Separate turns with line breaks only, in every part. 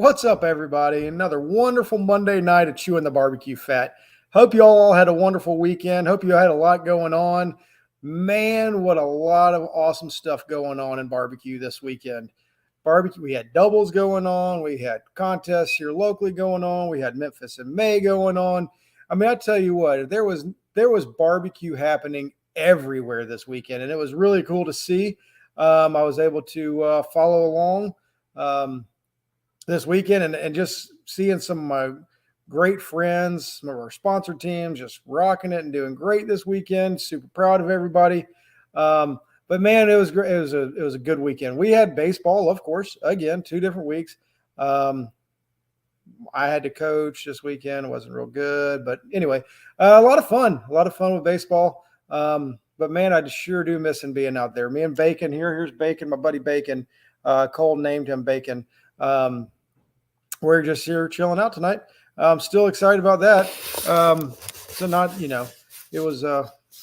What's up, everybody? Another wonderful Monday night of Chewin the BBQ Fat. Hope you all had a wonderful weekend. Hope you had a lot going on. Man, what a lot of awesome stuff going on in barbecue this weekend. Barbecue, we had doubles going on. We had contests here locally going on. We had Memphis in May going on. I mean, I tell you what, there was barbecue happening everywhere this weekend, and it was really cool to see. I was able to follow along this weekend and just seeing some of my great friends, some of our sponsor teams just rocking it and doing great this weekend. Super proud of everybody. But man, it was great. It was a good weekend. We had baseball, of course, again, 2 different weeks. I had to coach this weekend. It wasn't real good, but anyway, a lot of fun with baseball. But man, I just sure do miss being out there. Me and Bacon here's Bacon, my buddy Bacon. Cole named him Bacon. We're just here chilling out tonight. I'm still excited about that. So not, it was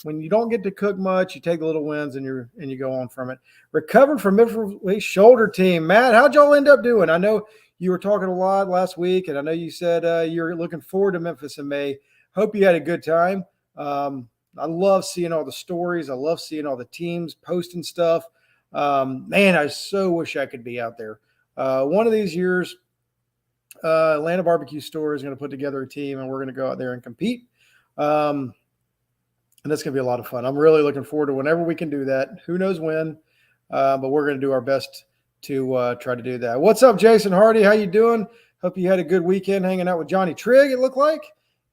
when you don't get to cook much, you take the little wins and you go on from it. Recovered from middleweight shoulder team. Matt, how'd y'all end up doing? I know you were talking a lot last week, and I know you said you're looking forward to Memphis in May. Hope you had a good time. I love seeing all the stories. I love seeing all the teams posting stuff. Man, I so wish I could be out there. One of these years, Atlanta Barbecue Store is going to put together a team, and we're going to go out there and compete. And that's going to be a lot of fun. I'm really looking forward to whenever we can do that. Who knows when, but we're going to do our best to try to do that. What's up, Jason Hardy? How you doing? Hope you had a good weekend hanging out with Johnny Trigg, it looked like.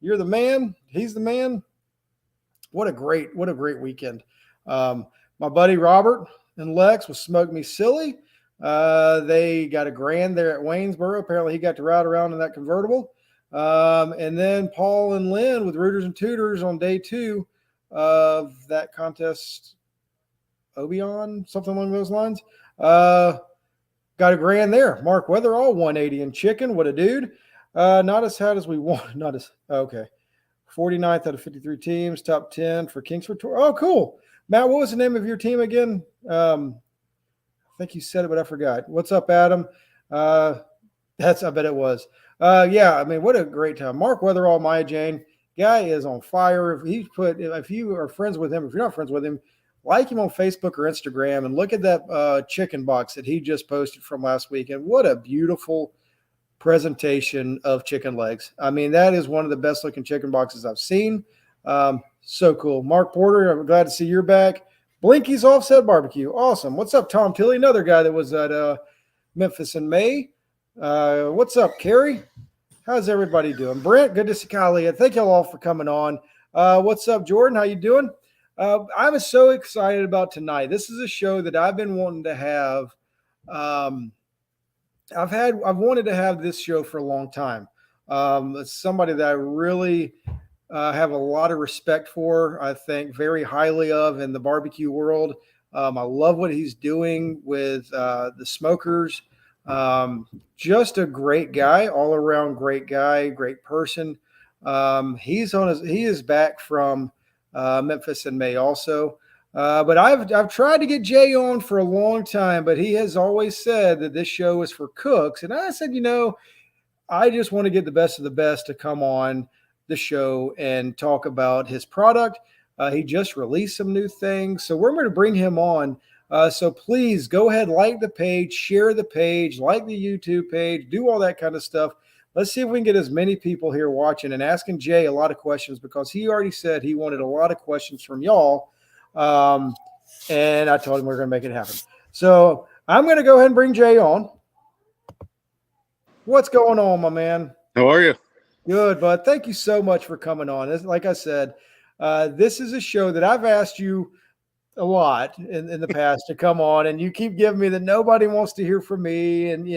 You're the man. He's the man. What a great weekend. My buddy Robert and Lex was Smoke Me Silly. They got a grand there at Waynesboro. Apparently he got to ride around in that convertible. And then Paul and Lynn with Rooters and Tutors on day 2 of that contest. Obion, something along those lines. Got a grand there. Mark Weatherall, 180 in chicken. What a dude. Not as hot as we want. Okay. 49th out of 53 teams, top 10 for Kingsford Tour. Oh, cool. Matt, what was the name of your team again? I think you said it, but I forgot. What's up, Adam? I bet it was. Yeah, I mean, what a great time. Mark Weatherall, Maya Jane, guy is on fire. If you are friends with him, if you're not friends with him, like him on Facebook or Instagram and look at that chicken box that he just posted from last weekend. What a beautiful presentation of chicken legs. I mean, that is one of the best looking chicken boxes I've seen. So cool. Mark Porter, I'm glad to see you're back. Blinky's Offset Barbecue. Awesome. What's up, Tom Tilley? Another guy that was at Memphis in May. What's up, Carrie? How's everybody doing? Brent, good to see Kylie. Thank y'all all for coming on. What's up, Jordan? How you doing? I was so excited about tonight. This is a show that I've been wanting to have. I've wanted to have this show for a long time. It's somebody that I really have a lot of respect for, I think very highly of in the barbecue world. I love what he's doing with the smokers. Just a great guy, all around great guy, great person. He is back from Memphis in May also. But I've tried to get Jay on for a long time, but he has always said that this show is for cooks. And I said, I just want to get the best of the best to come on the show and talk about his product. He just released some new things. So we're going to bring him on. So please go ahead, like the page, share the page, like the YouTube page, do all that kind of stuff. Let's see if we can get as many people here watching and asking Jay a lot of questions, because he already said he wanted a lot of questions from y'all. And I told him we're going to make it happen. So I'm going to go ahead and bring Jay on. What's going on, my man?
How are you?
Good, bud. Thank you so much for coming on. Like I said, this is a show that I've asked you a lot in the past to come on, and you keep giving me that nobody wants to hear from me. And,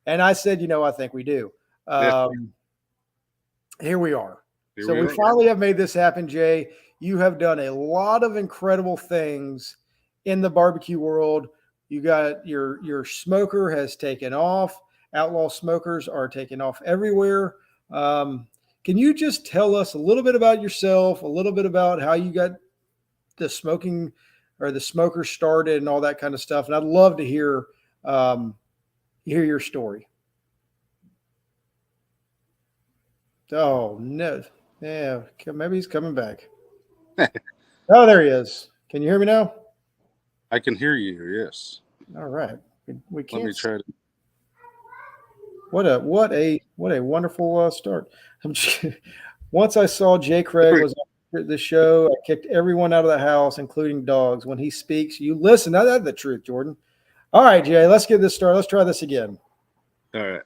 and I said, I think we do. Here we are. So we finally have made this happen, Jay. You have done a lot of incredible things in the barbecue world. You got your smoker has taken off. Outlaw smokers are taking off everywhere. Can you just tell us a little bit about yourself, a little bit about how you got the smoking or the smoker started and all that kind of stuff? And I'd love to hear your story. Oh no. Yeah, maybe he's coming back. Oh, there he is. Can you hear me now?
I can hear you. Yes.
All right. We
Let
can't.
me try to.
What a wonderful start. I'm just, once I saw Jay Craig
There we
was on the show, I kicked everyone out of the house, including dogs. When he speaks, you listen. Now that's the truth, Jordan. All right, Jay, let's get this started. Let's try this again.
go. All right.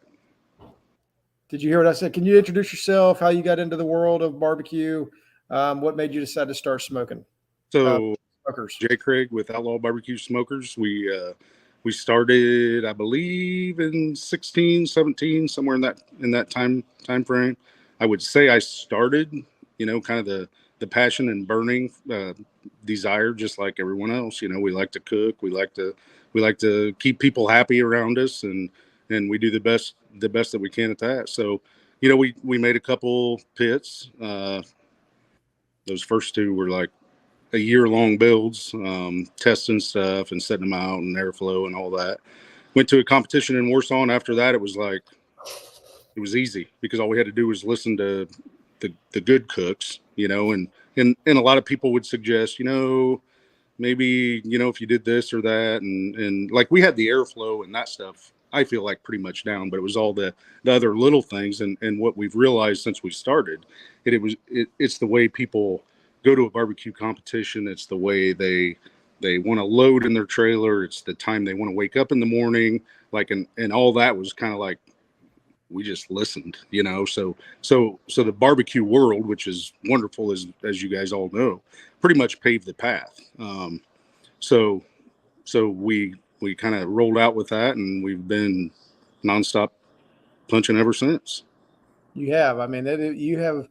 Did you hear what I said? Can you introduce yourself? How you got into the world of barbecue? What made you decide to start smoking? Uh,
So
Smokers.
Jay Craig with Outlaw Barbecue Smokers. We started, I believe, in 16, 17, somewhere in that time frame. I would say I started, kind of the passion and burning desire, just like everyone else. We like to cook. We like to keep people happy around us, and we do the best that we can at that. So, we made a couple pits. Those first two were like a year long builds, testing stuff and setting them out and airflow and all that. Went to a competition in Warsaw, and after that, it was easy because all we had to do was listen to the good cooks, and a lot of people would suggest, maybe if you did this or that, and like we had the airflow and that stuff. I feel like pretty much down, but it was all the other little things, and what we've realized since we started, it's the way people go to a barbecue competition. It's the way they want to load in their trailer. It's the time they want to wake up in the morning, like and all that was kind of like we just listened, so the barbecue world, which is wonderful as you guys all know, pretty much paved the path. So so we kind of rolled out with that, and we've been nonstop punching ever since.
You have. I mean, you have.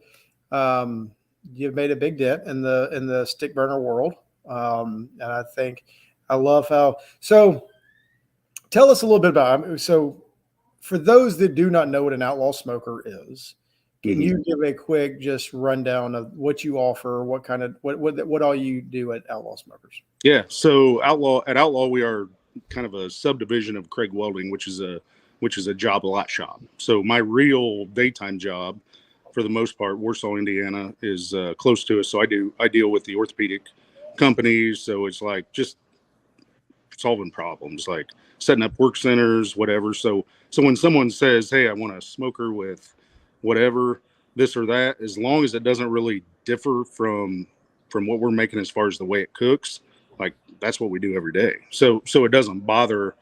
Um, you've made a big dent in the stick burner world, and I think I love how. So, tell us a little bit about. So, for those that do not know what an outlaw smoker is, can
Hmm.
you give a quick just rundown of what you offer, what kind of what all you do at Outlaw Smokers?
Yeah. So Outlaw, we are kind of a subdivision of Craig Welding, which is a job lot shop. So my real daytime job, for the most part, Warsaw, Indiana, is close to us. So I deal with the orthopedic companies. So it's like just solving problems, like setting up work centers, whatever. So when someone says, "Hey, I want a smoker with whatever, this or that," as long as it doesn't really differ from what we're making as far as the way it cooks, like that's what we do every day. So it doesn't bother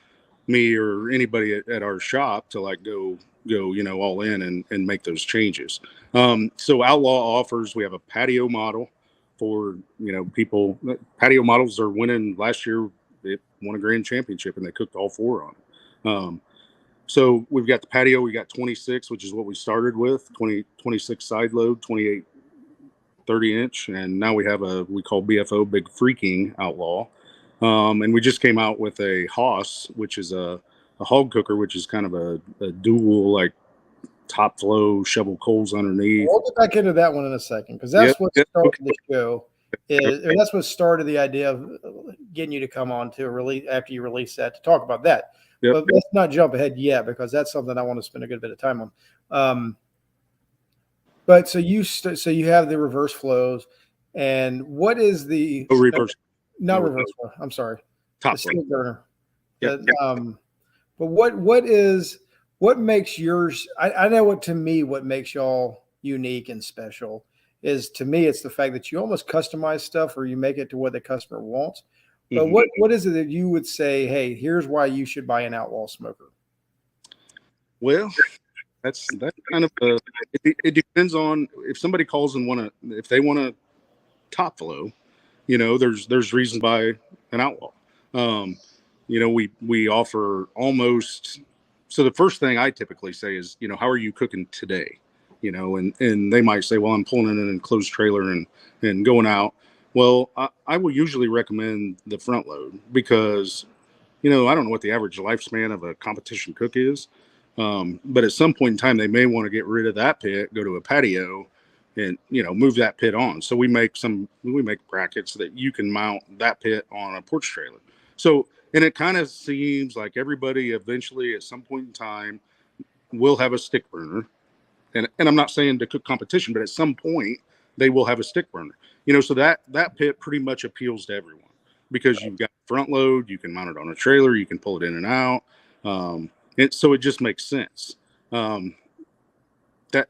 me or anybody at our shop to like go all in and make those changes. So Outlaw offers, we have a patio model for people. Patio models are winning. Last year it won a grand championship, and they cooked all four on it. So we've got the patio. We got 26, which is what we started with, 26 side load, 28 30-inch, and now we have we call BFO, Big Freaking Outlaw. And we just came out with a Haas, which is a hog cooker, which is kind of a dual, like top flow, shovel coals underneath.
We'll get back into that one in a second because
Yep,
that's what
yep,
started
okay,
the show. Or that's what started the idea of getting you to come on to release after you release that to talk about that.
yep.
But let's not jump ahead yet because that's something I want to spend a good bit of time on. Um, but so you have the reverse flows, and what is the
No
no,
reverse,
not
no
reverse flow? I'm sorry, the
top flow.
stick burner.
Yep.
The but what makes yours? I know what to me what makes y'all unique and special is to me it's the fact that you almost customize stuff or you make it to what the customer wants. But
Hmm.
what is it that you would say? Hey, here's why you should buy an Outlaw smoker.
Well, that's kind of it depends on if somebody calls and if they want a top flow. There's reasons by an Outlaw. Um, we offer almost. So the first thing I typically say is, how are you cooking today? And they might say, well, I'm pulling in an enclosed trailer and going out. Well, I will usually recommend the front load because, I don't know what the average lifespan of a competition cook is. But at some point in time, they may want to get rid of that pit, go to a patio, and move that pit on. So we make brackets that you can mount that pit on a porch trailer. So, and it kind of seems like everybody eventually at some point in time will have a stick burner, and I'm not saying to cook competition, but at some point they will have a stick burner, so that pit pretty much appeals to everyone because you've got front load, you can mount it on a trailer, you can pull it in and out. So it just makes sense. That,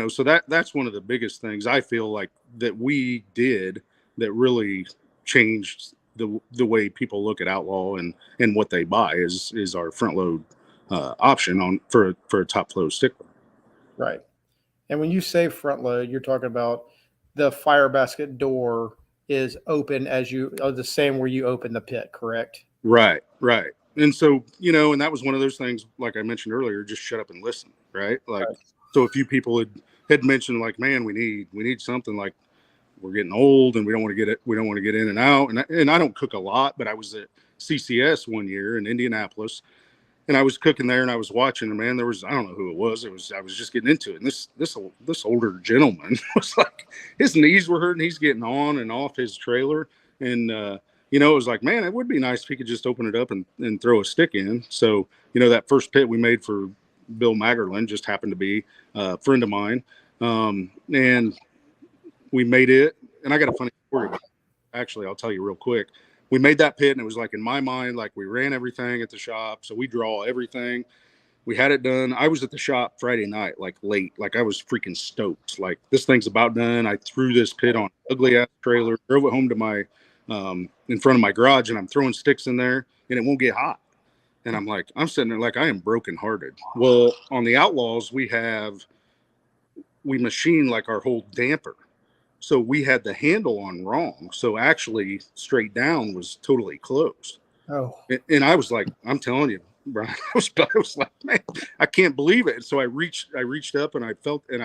so that's one of the biggest things I feel like that we did that really changed the way people look at Outlaw and what they buy is our front load option on for a top flow stick burner.
Right. And when you say front load, you're talking about the fire basket door is open as you are the same where you open the pit, correct?
Right. And so, and that was one of those things, like I mentioned earlier, just shut up and listen. Right. Like, right. So a few people had mentioned like, man, we need something, like we're getting old and we don't want to get in and out. And I don't cook a lot, but I was at CCS one year in Indianapolis, and I was cooking there and I was watching, and man, I don't know who it was. I was just getting into it. And this older gentleman was like, his knees were hurting. He's getting on and off his trailer. And, it was like, man, it would be nice if he could just open it up and throw a stick in. So, that first pit we made for Bill Magerland just happened to be a friend of mine. And we made it. And I got a funny story about it. Actually, I'll tell you real quick. We made that pit, and it was like, in my mind, like we ran everything at the shop. So we draw everything. We had it done. I was at the shop Friday night, like late, like I was freaking stoked. Like, this thing's about done. I threw this pit on an ugly ass trailer, drove it home to my, in front of my garage, and I'm throwing sticks in there and it won't get hot. And I'm like, I'm sitting there like I am brokenhearted. Well, on the Outlaws, we machine like our whole damper. So we had the handle on wrong. So actually straight down was totally closed.
Oh.
And I was like, I'm telling you, Brian, I was like, man, I can't believe it. So I reached up and I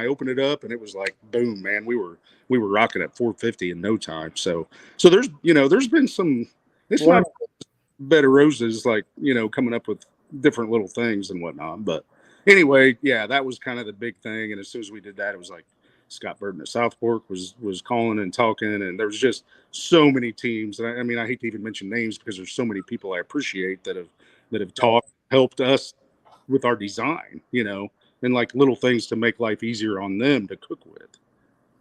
opened it up, and it was like, boom, man, we were rocking at 450 in no time. So there's been some, it's not bed of roses, like, coming up with different little things and whatnot. But anyway, yeah, that was kind of the big thing. And as soon as we did that, it was like, Scott Burton at South Fork was calling and talking, and there was just so many teams. And I mean, I hate to even mention names because there's so many people I appreciate that have talked, helped us with our design, and like little things to make life easier on them to cook with.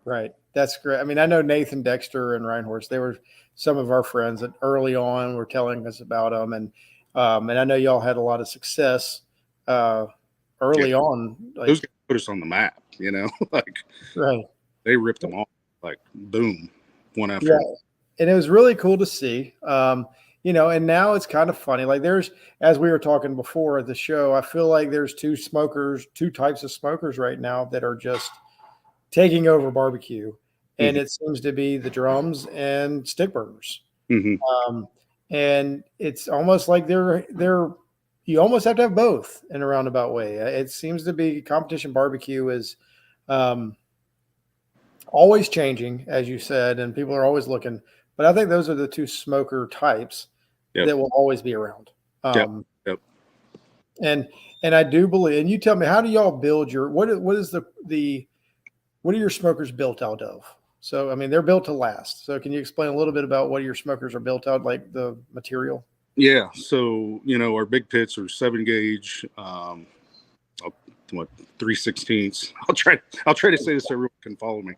Right. That's great. I mean, I know Nathan Dexter and Reinhorst, they were some of our friends that early on were telling us about them. And I know y'all had a lot of success early on. Like,
those guys put us on the map, like,
right.
They ripped them off, like, boom, one after another.
And it was really cool to see, and now it's kind of funny. Like, as we were talking before at the show, I feel like there's two types of smokers right now that are just taking over barbecue. And it seems to be the drums and stick burners.
Mm-hmm.
And it's almost like you almost have to have both in a roundabout way. It seems to be competition barbecue is always changing, as you said, and people are always looking. But I think those are the two smoker types that will always be around.
Yep.
And I do believe, and you tell me, how do y'all build what are your smokers built out of? So, I mean, they're built to last. So can you explain a little bit about what your smokers are built out, like the material?
Yeah. So, our big pits are 7 gauge, 3/16. I'll try to say this so everyone can follow me.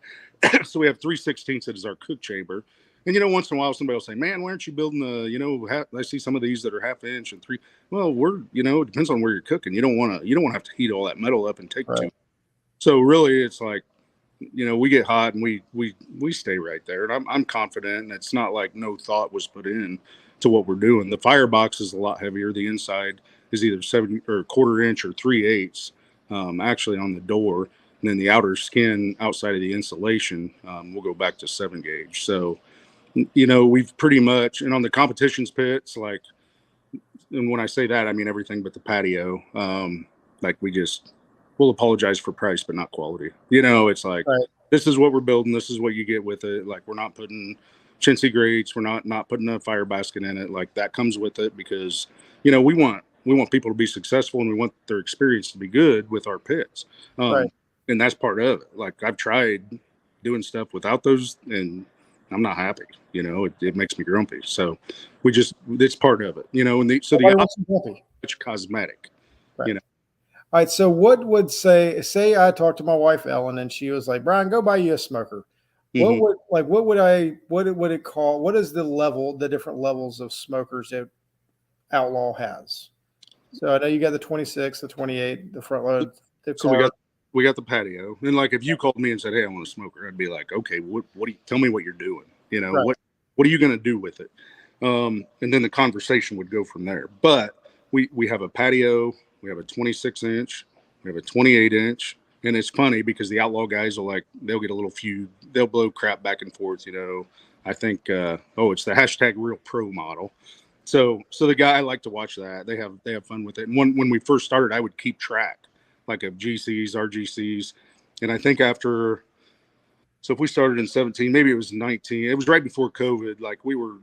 So we have 3/16 that is our cook chamber. And, once in a while somebody will say, man, why aren't you building I see some of these that are 1/2 inch and 3. Well, it depends on where you're cooking. You don't want to have to heat all that metal up and take
right.
too. So really it's like, we get hot and we stay right there. And I'm confident, and it's not like no thought was put in to what we're doing. The firebox is a lot heavier. The inside is either 7 or 1/4 inch or 3/8, actually on the door. And then the outer skin outside of the insulation, we'll go back to 7 gauge. So, we've pretty much, and on the competitions pits, like, and when I say that, I mean everything but the patio. Like, we'll apologize for price, but not quality. It's like, right. This is what we're building. This is what you get with it. Like, we're not putting chintzy grates. We're not putting a fire basket in it. Like, that comes with it because, we want people to be successful, and we want their experience to be good with our pits.
Right.
And that's part of it. Like, I've tried doing stuff without those, and I'm not happy. It makes me grumpy. So it's part of it. And so the option is cosmetic.
Right. All right. So what would say I talked to my wife Ellen and she was like, Brian, go buy you a smoker. What
Hmm.
would like what would I what would it call? What is the different levels of smokers that Outlaw has? So I know you got the 26, the 28, the front load, the
So
car.
we got the patio, and like if you called me and said, "Hey, I want a smoker," I'd be like, "Okay, what do you tell me what you're doing? You know
Right.
what are you going to do with it?" And then the conversation would go from there. But we have a patio, we have a 26 inch, we have a 28 inch, and it's funny because the Outlaw guys will they'll get a little feud, they'll blow crap back and forth. I think it's the hashtag real pro model. So the guy, I like to watch that. They have fun with it. And when we first started, I would keep track like of GCs, RGCs, and I think after, so if we started in 17, maybe it was 19. It was right before COVID. Like we were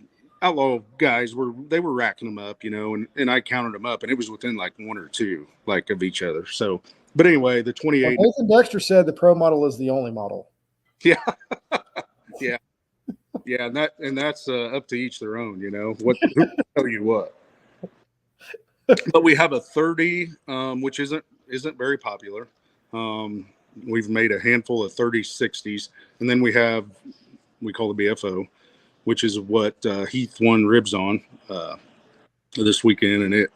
Outlaw guys they were racking them up, and I counted them up, and it was within like one or two like of each other. So, but anyway, the
Well,
28,
Nathan Dexter said the pro model is the only model.
yeah, yeah, yeah, and that's up to each their own, what who tell you what. But we have a 30, which isn't very popular. Um, we've made a handful of 30/60s, and then we call the BFO, which is what Heath won ribs on this weekend, and it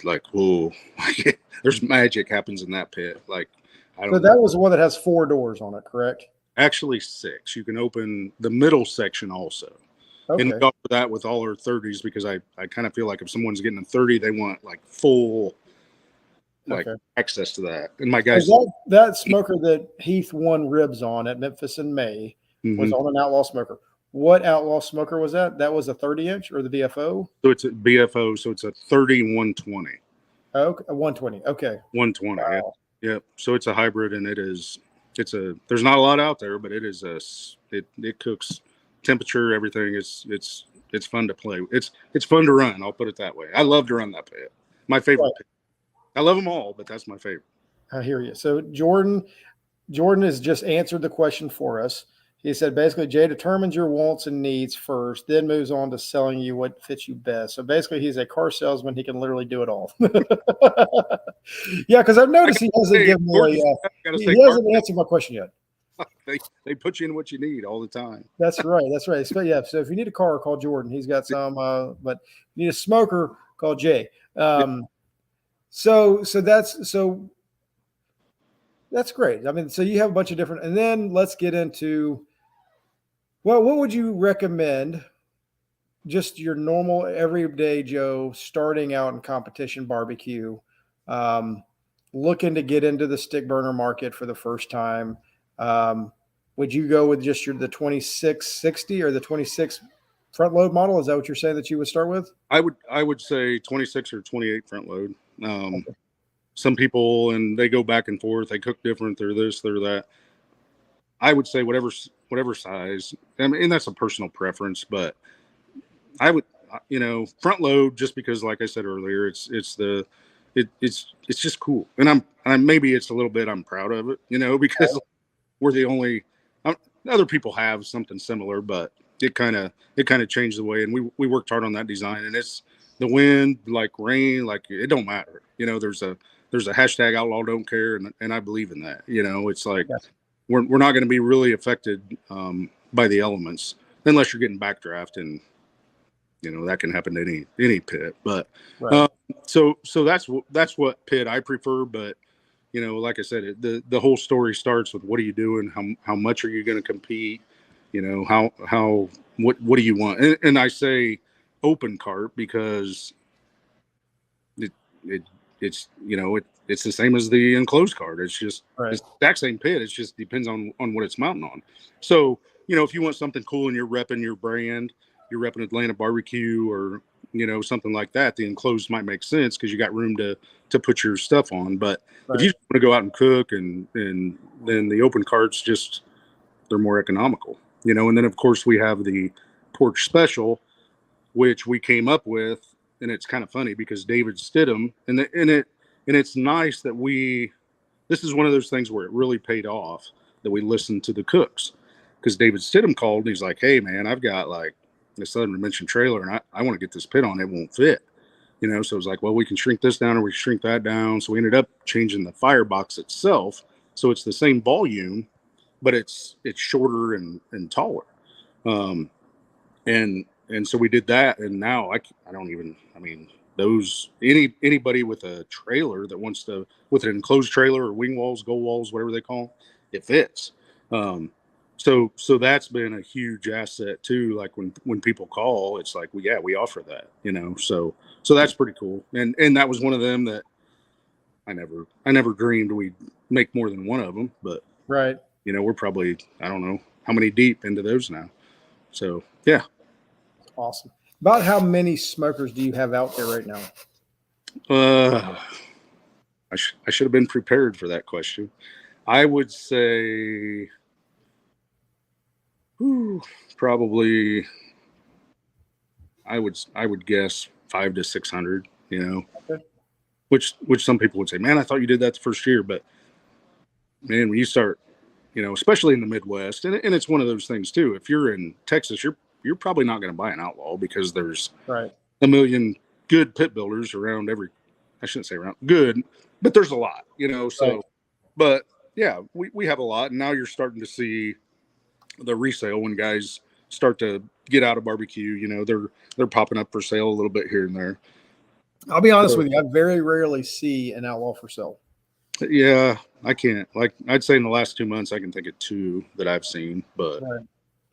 like whoa, there's magic happens in that pit. Like I
So
don't know,
that was the one that has 4 doors on it, correct?
actually six. You can open the middle section also. And
Okay.
we offer that with all our 30s because I kind of feel like if someone's getting a 30, they want like full like
Okay.
access to that. And my
So
guys,
that smoker that Heath won ribs on at Memphis in May was
mhm.
on an Outlaw smoker. What Outlaw smoker was that? That was a 30-inch or the BFO?
So it's a BFO, so it's a 30/120.
Okay, a 120. Okay.
120, yeah.
Wow.
Yeah. So it's a hybrid, and there's not a lot out there, but it cooks temperature, everything. It's fun to play. It's fun to run. I'll put it that way. I love to run that pit. My
Right.
favorite pit. I love them all, but that's my favorite.
I hear you. So Jordan has just answered the question for us. He said basically Jay determines your wants and needs first, then moves on to selling you what fits you best. So basically, he's a car salesman. He can literally do it all. Yeah, because I've
I
noticed
gotta
he hasn't
say,
given me
Gordon,
a.
I gotta say,
He hasn't answered my question yet.
they put you in what you need all the time.
That's right. That's right. So, yeah. So if you need a car, call Jordan. He's got some. But you need a smoker, call Jay. So that's great. I mean, so you have a bunch of different. And then let's get into. Well, what would you recommend? Just your normal everyday Joe starting out in competition barbecue, um, looking to get into the stick burner market for the first time. Um, would you go with just the 2660 or the 26 front load model? Is that what you're saying that you would start with?
I would say 26 or 28 front load. Some people, and they go back and forth. They cook different. They're this, they're that. I would say whatever size. I mean, and that's a personal preference, but I would, front load just because, like I said earlier, it's just cool, and maybe it's a little bit I'm proud of it, because we're the only. Um, Other people have something similar, but it kind of changed the way, and we worked hard on that design, and it's the wind, like rain, like it don't matter. There's a hashtag Outlaw don't care, and I believe in that. It's like
Yes.
we're not going to be really affected by the elements unless you're getting backdraft, and that can happen to any pit. But
Right.
uh, so that's what pit I prefer. But like I said, the whole story starts with what are you doing? How much are you going to compete? How what do you want? And I say open cart because it it it's it's the same as the enclosed cart.
Right.
It's the exact same pit. It just depends on what it's mounting on. So if you want something cool and you're repping your brand, you're repping Atlanta barbecue or something like that, the enclosed might make sense because you got room to put your stuff on. But if
Right.
you just want to go out and cook, and then the open carts just they're more economical. And then of course we have the porch special, which we came up with, and it's kind of funny because David Stidham, and it's nice that this is one of those things where it really paid off that we listened to the cooks, because David Stidham called and he's like, "Hey man, I've got like this Southern Dimension trailer, and I want to get this pit on. It won't fit." So it was like, well, we can shrink this down or we can shrink that down. So we ended up changing the firebox itself. So it's the same volume, but it's shorter and taller. Um, and so we did that. And now I don't even, I mean, those, anybody with a trailer that wants to, with an enclosed trailer or wing walls, goal walls, whatever they call them, it fits. So that's been a huge asset too. Like when people call, it's like, well, yeah, we offer that, so that's pretty cool. And that was one of them that I never dreamed we'd make more than one of them, but
Right.
we're probably, I don't know how many deep into those now. So yeah.
Awesome. About how many smokers do you have out there right now?
I should have been prepared for that question. I would say probably I would guess 500 to 600,
Okay.
which some people would say, man, I thought you did that the first year. But man, when you start, especially in the Midwest, and it's one of those things too. If you're in Texas, you're probably not going to buy an Outlaw because there's
Right.
a million good pit builders around I shouldn't say around good, but there's a lot, so,
Right.
but yeah, we have a lot. And now you're starting to see the resale when guys start to get out of barbecue, they're popping up for sale a little bit here and there.
I'll be honest with you. I very rarely see an Outlaw for sale.
Yeah, I can't. Like, I'd say in the last 2 months, I can think of 2 that I've seen, but
Right.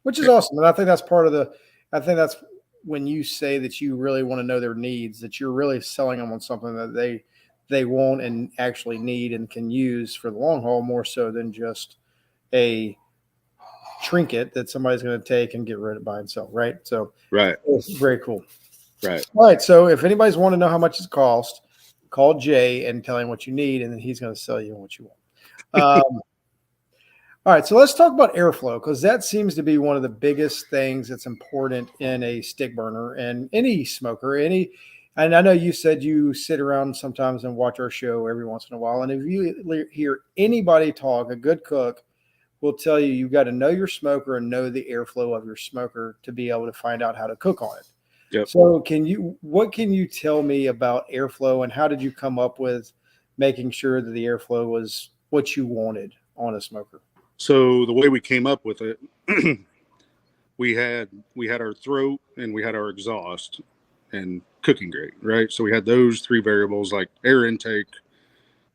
Which is awesome. And I think that's part of I think that's when you say that you really want to know their needs, that you're really selling them on something that they want and actually need and can use for the long haul, more so than just a trinket that somebody's going to take and get rid of, buy and sell. Right. So
right,
it's very cool.
right.
All right. So if anybody's want to know how much it's cost, call Jay and tell him what you need, and then he's going to sell you what you want. All right, so let's talk about airflow, because that seems to be one of the biggest things that's important in a stick burner and any smoker. And I know you said you sit around sometimes and watch our show every once in a while. And if you hear anybody talk, a good cook will tell you you've got to know your smoker and know the airflow of your smoker to be able to find out how to cook on it.
Yep.
So what can you tell me about airflow, and how did you come up with making sure that the airflow was what you wanted on a smoker?
So the way we came up with it, we had our throat and we had our exhaust and cooking grate, right? So we had those 3 variables, like air intake.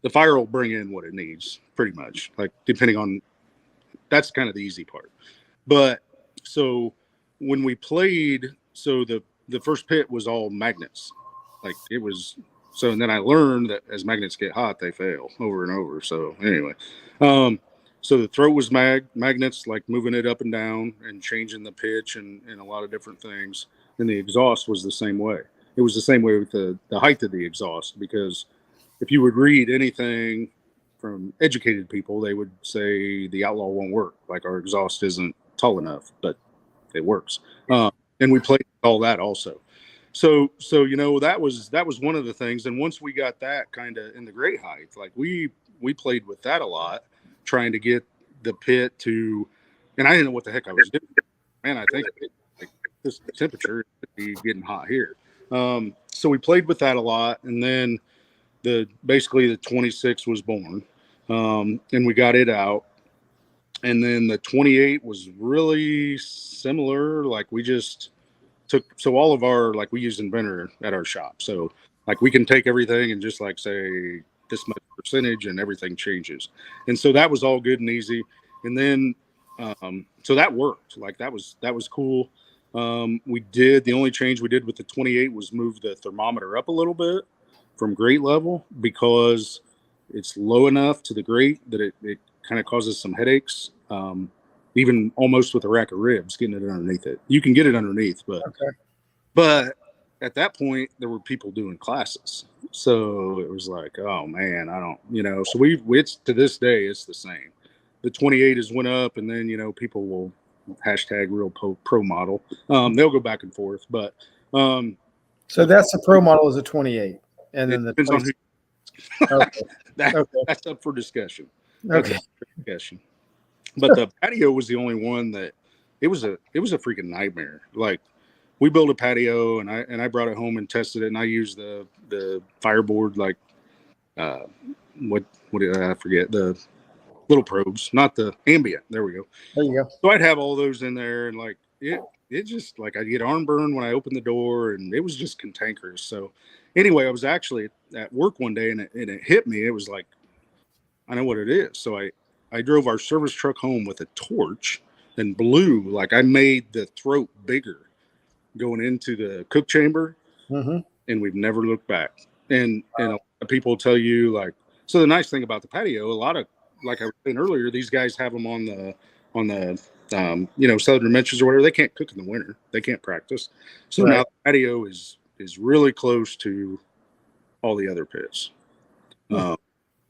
The fire will bring in what it needs, pretty much, like depending on, that's kind of the easy part. But so when we played, so the first pit was all magnets, like it was. So, and then I learned that as magnets get hot, they fail over and over. So anyway, so the throat was magnets, like moving it up and down and changing the pitch and a lot of different things. And the exhaust was the same way. It was the same way with the height of the exhaust, because if you would read anything from educated people, they would say the Outlaw won't work. Like, our exhaust isn't tall enough, but it works. And we played all that also. So that was one of the things. And once we got that kind of in the great height, like we played with that a lot, trying to get the pit to, and I didn't know what the heck I was doing. Man, I think like this temperature could be getting hot here. So we played with that a lot, and then basically the 26 was born, and we got it out. And then the 28 was really similar. Like, we just so all of our, like, we use Inventor at our shop. So like we can take everything and just like say this much percentage and everything changes. And so that was all good and easy. And then, so that worked. Like, that was cool. The only change we did with the 28 was move the thermometer up a little bit from grate level, because it's low enough to the grate that it kind of causes some headaches. Even almost with a rack of ribs, getting it underneath it. You can get it underneath, but at that point there were people doing classes. So it was like, oh man, I don't, so it's to this day, it's the same. The 28 has went up, and then, people will hashtag real pro model. They'll go back and forth, but,
so that's the pro model is a 28. And then the
depends on who.
Okay.
That's up for discussion.
Okay.
But the patio was the only one that it was a freaking nightmare. Like, we built a patio, and I brought it home and tested it, and I used the fireboard, like what did I forget, the little probes, not the ambient. There we go.
There you go.
So I'd have all those in there, and like it just, like, I'd get arm burn when I opened the door, and it was just cantankerous. So anyway, I was actually at work one day, and it hit me. It was like, I know what it is. So I drove our service truck home with a torch and blew, like, I made the throat bigger going into the cook chamber, and we've never looked back. And a lot of people tell you, like, so the nice thing about the patio, a lot of, like I was saying earlier, these guys have them on the southern dimensions or whatever. They can't cook in the winter. They can't practice. So now the patio is really close to all the other pits. And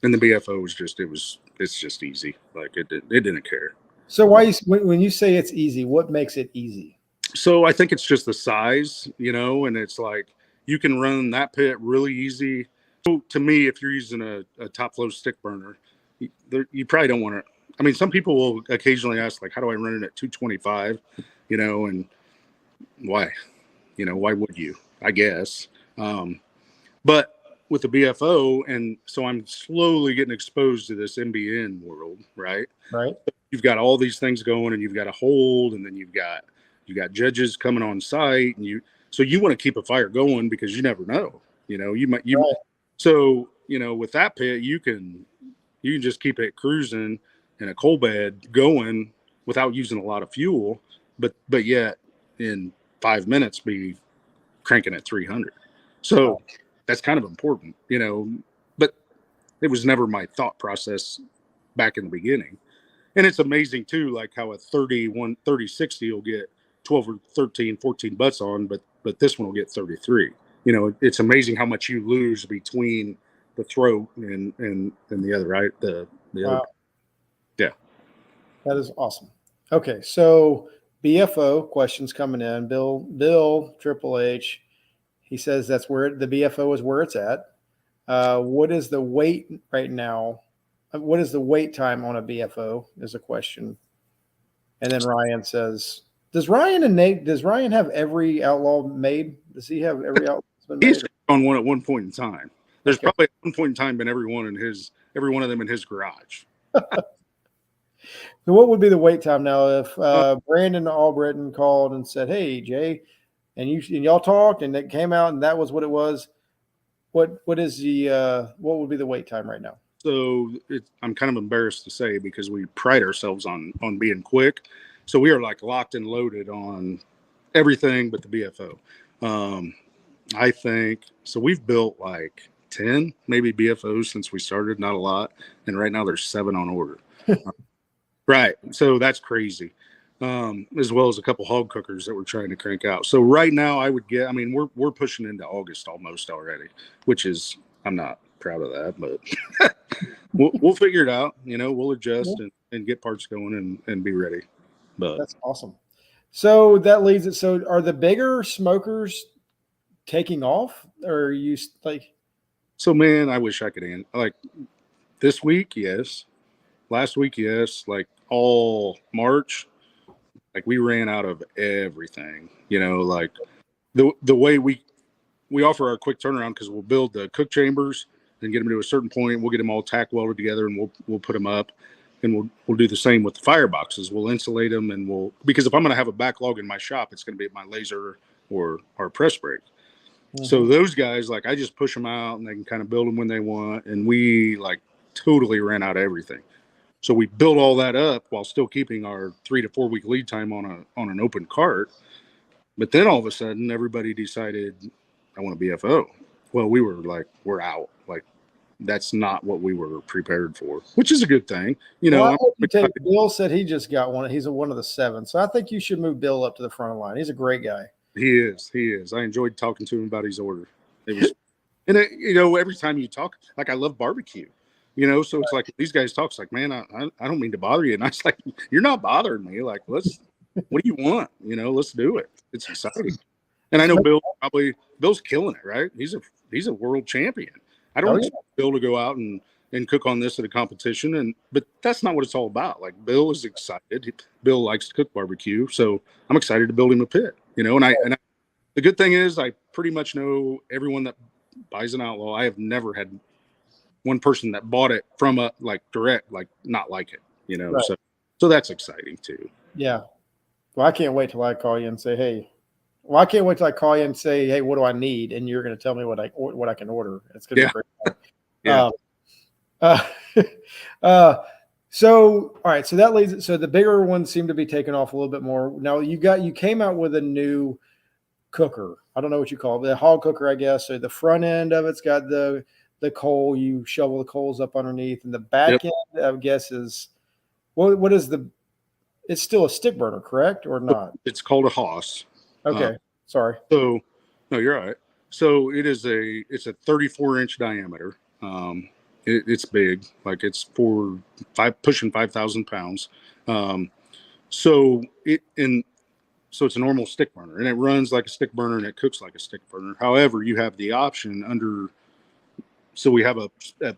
the BFO was just, it's just easy. Like it didn't care.
So when you say it's easy, what makes it easy?
So I think it's just the size, and it's like you can run that pit really easy. So to me, if you're using a top flow stick burner, you probably don't want to. I mean, some people will occasionally ask, like, how do I run it at 225? And why? Why would you? I guess. But with the BFO, and so I'm slowly getting exposed to this MBN world, right?
Right.
You've got all these things going, and you've got a hold, and then you've got judges coming on site, and so you want to keep a fire going because you never know. Right. So with that pit, you can just keep it cruising in a coal bed going without using a lot of fuel, but yet in 5 minutes be cranking at 300. So that's kind of important, but it was never my thought process back in the beginning. And it's amazing too, like how a 30-60 will get 12 or 13, 14 butts on, but this one will get 33. It's amazing how much you lose between the throat and the other, right? The other. Yeah.
That is awesome. Okay. So BFO questions coming in. Bill Triple H. He says that's where the BFO is where it's at. What is the weight right now? What is the wait time on a BFO is a question. And then Ryan says, does Ryan have every Outlaw made? Does he have every Outlaw been made?
He's on one at one point in time. There's probably at one point in time been every one of them in his garage.
So what would be the wait time now if Brandon Albritton called and said, "Hey Jay," and y'all talked and it came out and that was what it was? What would be the wait time right now?
So I'm kind of embarrassed to say because we pride ourselves on being quick. So we are like locked and loaded on everything but the BFO. I think so. We've built like 10 maybe BFOs since we started, not a lot, and right now there's 7 on order. Right, so that's crazy. As well as a couple hog cookers that we're trying to crank out. So right now I mean we're pushing into August almost already, which is, I'm not proud of that, but we'll figure it out. We'll adjust and get parts going and be ready. But
that's awesome. So that leads it. So are the bigger smokers taking off, or are you like?
So man, I wish I could end like this week. Yes. Last week. Yes. Like all March, like we ran out of everything, like the way we offer our quick turnaround, because we'll build the cook chambers and get them to a certain point. We'll get them all tack welded together and we'll put them up, and we'll do the same with the fireboxes. We'll insulate them because if I'm going to have a backlog in my shop, it's going to be at my laser or our press brake. Mm-hmm. So those guys, like I just push them out and they can kind of build them when they want. And we like totally ran out of everything. So we built all that up while still keeping our 3 to 4 week lead time on an open cart. But then all of a sudden, everybody decided, I want a BFO. Well, we were like, we're out. Like, that's not what we were prepared for, which is a good thing.
Bill said he just got one. He's one of the 7. So I think you should move Bill up to the front of the line. He's a great guy.
He is. I enjoyed talking to him about his order. It was, and every time you talk, like I love barbecue. So it's like these guys talk. It's like, man, I don't mean to bother you. And I was like, you're not bothering me. Like, what do you want? Let's do it. It's exciting. And I know Bill's killing it, right? He's a world champion. I don't expect Bill to go out and cook on this at a competition, but that's not what it's all about. Like Bill is excited. Bill likes to cook barbecue, so I'm excited to build him a pit. And the good thing is I pretty much know everyone that buys an Outlaw. I have never had one person that bought it from a like direct, like not like it,
Right.
So that's exciting too.
Yeah. Well, I can't wait till I call you and say, hey. Well, I can't wait till I call you and say, hey, what do I need? And you're going to tell me what I can order. It's going to be great.
Yeah.
Uh, uh, so, all right. So that leads. So the bigger ones seem to be taking off a little bit more. Now you came out with a new cooker. I don't know what you call it, the hog cooker, I guess. So the front end of it's got the coal. You shovel the coals up underneath, and the back end, I guess, is what is the? It's still a stick burner, correct or not?
It's called a Hoss.
Okay, sorry.
So, no, you're all right. So it's a 34-inch diameter. It's big, like it's pushing 5,000 pounds. So it's a normal stick burner, and it runs like a stick burner and it cooks like a stick burner. However, you have the option so we have a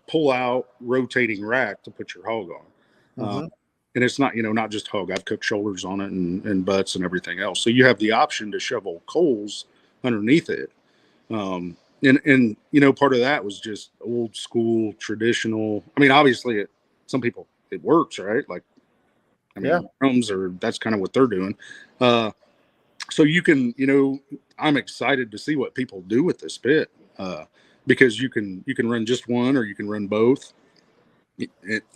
pull-out rotating rack to put your hog on.
Mm-hmm.
And it's not just hog. I've cooked shoulders on it and butts and everything else. So you have the option to shovel coals underneath it. And part of that was just old school, traditional. I mean, obviously, some people it works, right? Like, I mean, drums that's kind of what they're doing. So you can, I'm excited to see what people do with this bit, because you can run just one, or you can run both,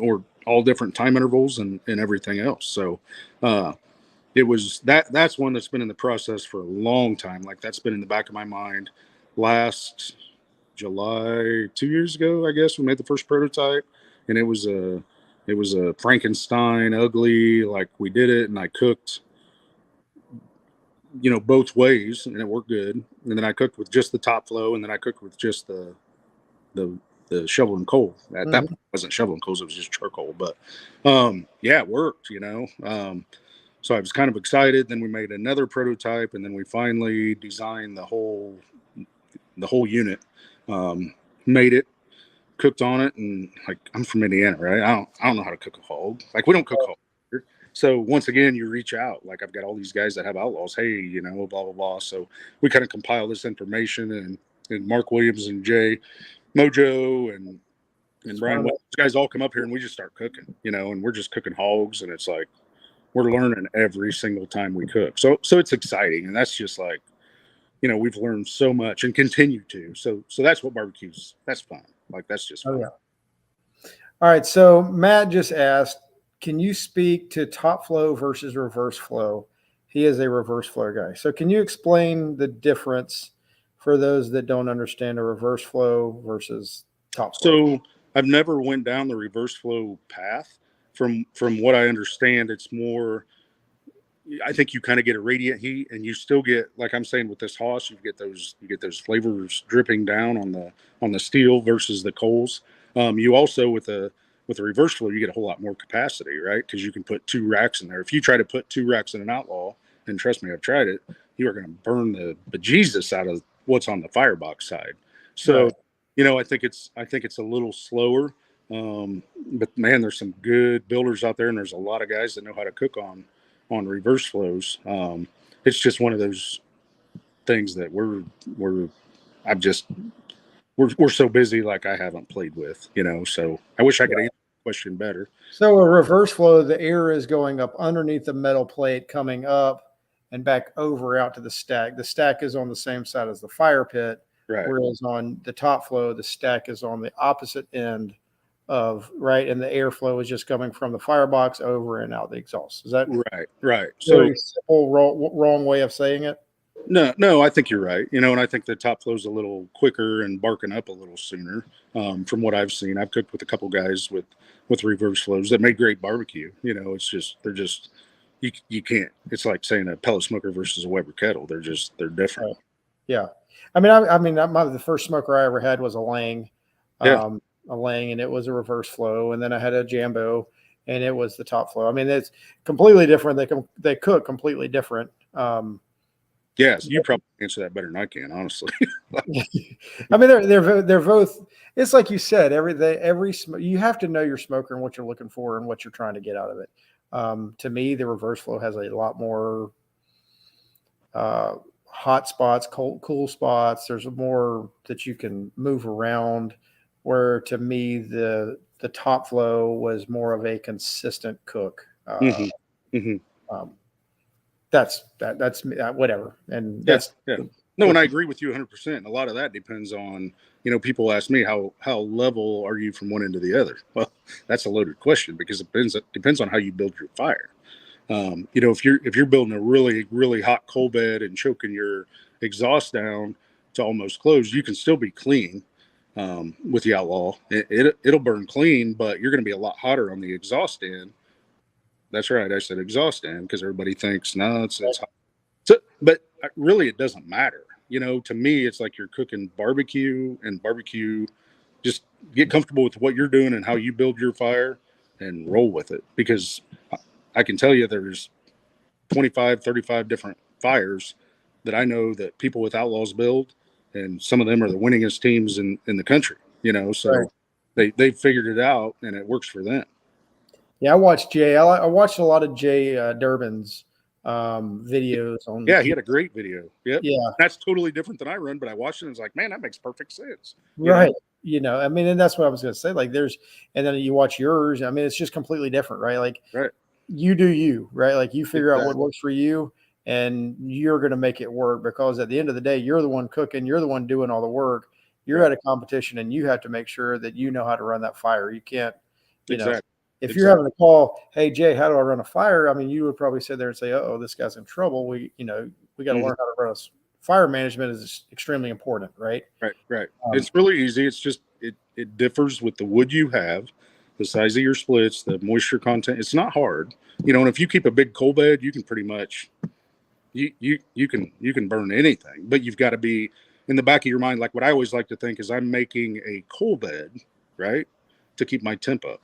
or all different time intervals and everything else. So that's one that's been in the process for a long time. Like, that's been in the back of my mind. Last July, 2 years ago, I guess, we made the first prototype, and it was a Frankenstein ugly. Like, we did it, and I cooked, both ways, and it worked good. And then I cooked with just the top flow, and then I cooked with just the shovel and coal. At that point, it wasn't shovel and coals, it was just charcoal. But it worked, so I was kind of excited. Then we made another prototype, and then we finally designed the whole unit, made it, cooked on it. And like, I'm from Indiana, right? I don't know how to cook a hog. Like, we don't cook hog here. So once again, you reach out. Like, I've got all these guys that have Outlaws. Hey, blah blah blah. So we kind of compile this information, and Mark Williams and Jay Mojo and Brian, these guys all come up here, and we just start cooking, and we're just cooking hogs, and it's like we're learning every single time we cook. So it's exciting, and that's just like, we've learned so much and continue to. So that's what barbecues. That's fun. Like, that's just fun.
Oh, yeah. All right. So Matt just asked, can you speak to top flow versus reverse flow? He is a reverse flow guy. So can you explain the difference for those that don't understand a reverse flow versus top flow?
So I've never went down the reverse flow path. From what I understand, it's more, I think you kind of get a radiant heat, and you still get, like I'm saying with this Hoss, you get those flavors dripping down on the steel versus the coals. You also, with a reverse flow, you get a whole lot more capacity, right? Because you can put 2 racks in there. If you try to put 2 racks in an Outlaw, and trust me, I've tried it, you are going to burn the bejesus out of what's on the firebox side. So, right. I think it's a little slower. But man, there's some good builders out there, and there's a lot of guys that know how to cook on reverse flows. It's just one of those things that we're so busy, like, I haven't played with, so I wish I could answer the question better.
So a reverse flow, the air is going up underneath the metal plate, coming up and back over out to the stack. The stack is on the same side as the fire pit,
right?
Whereas on the top flow, the stack is on the opposite end of, right, and the airflow is just coming from the firebox over and out the exhaust. Is that
right?
So simple, wrong way of saying it?
No, I think you're right. And I think the top flow's a little quicker and barking up a little sooner. From what I've seen, I've cooked with a couple guys with reverse flows that made great barbecue. It's just you can't. It's like saying a pellet smoker versus a Weber kettle. They're different.
Right. Yeah, the first smoker I ever had was a Lang, and it was a reverse flow, and then I had a Jambo, and it was the top flow. I mean, it's completely different. They cook completely different.
Yes, you probably answer that better than I can, honestly.
I mean, they're both. It's like you said, you have to know your smoker and what you're looking for and what you're trying to get out of it. To me, the reverse flow has a lot more hot spots, cool spots. There's more that you can move around. Where to me the top flow was more of a consistent cook.
Hmm. Hmm.
Um, that's whatever, and
Yeah,
that's
yeah. No, and
what
I
you,
agree with you 100%. A lot of that depends on, people ask me how level are you from one end to the other. Well, that's a loaded question because it depends on how you build your fire. If you're building a really really hot coal bed and choking your exhaust down to almost close, you can still be clean with the Outlaw. It'll burn clean, but you're going to be a lot hotter on the exhaust end. That's right, I said exhaust end because everybody thinks no, it's hot. So, but really, it doesn't matter. To me, it's like you're cooking barbecue and barbecue. Just get comfortable with what you're doing and how you build your fire and roll with it because I can tell you there's 25, 35 different fires that I know that people with Outlaws build, and some of them are the winningest teams in the country,
right.
so they figured it out and it works for them.
Yeah, I watched Jay. I watched a lot of Jay Durbin's videos on
Yeah, he
YouTube.
had a great video. Yep.
Yeah,
That's totally different than I run, but I watched it and was like, man, that makes perfect sense.
right. I mean, and that's what I was going to say. Like, and then you watch yours. I mean, it's just completely different, right? Like,
Right.
you do you, right? Like, you figure out what
Exactly.
works for you, and you're going to make it work because at the end of the day, you're the one cooking, you're the one doing all the work. You're
Right.
at a competition, and you have to make sure that you know how to run that fire. You can't, you know,
Exactly.
if you're
Exactly.
having to call, hey Jay, how do I run a fire? I mean, you would probably sit there and say, oh, this guy's in trouble. We got to
Mhm.
learn how to run fire management is extremely important, right?
Right. Right.
Um,
It's really easy. It's just it differs with the wood you have, the size of your splits, the moisture content. It's not hard, and if you keep a big coal bed, you can pretty much you can burn anything, but you've got to be in the back of your mind. Like what I always like to think is I'm making a coal bed, right, to keep my temp up.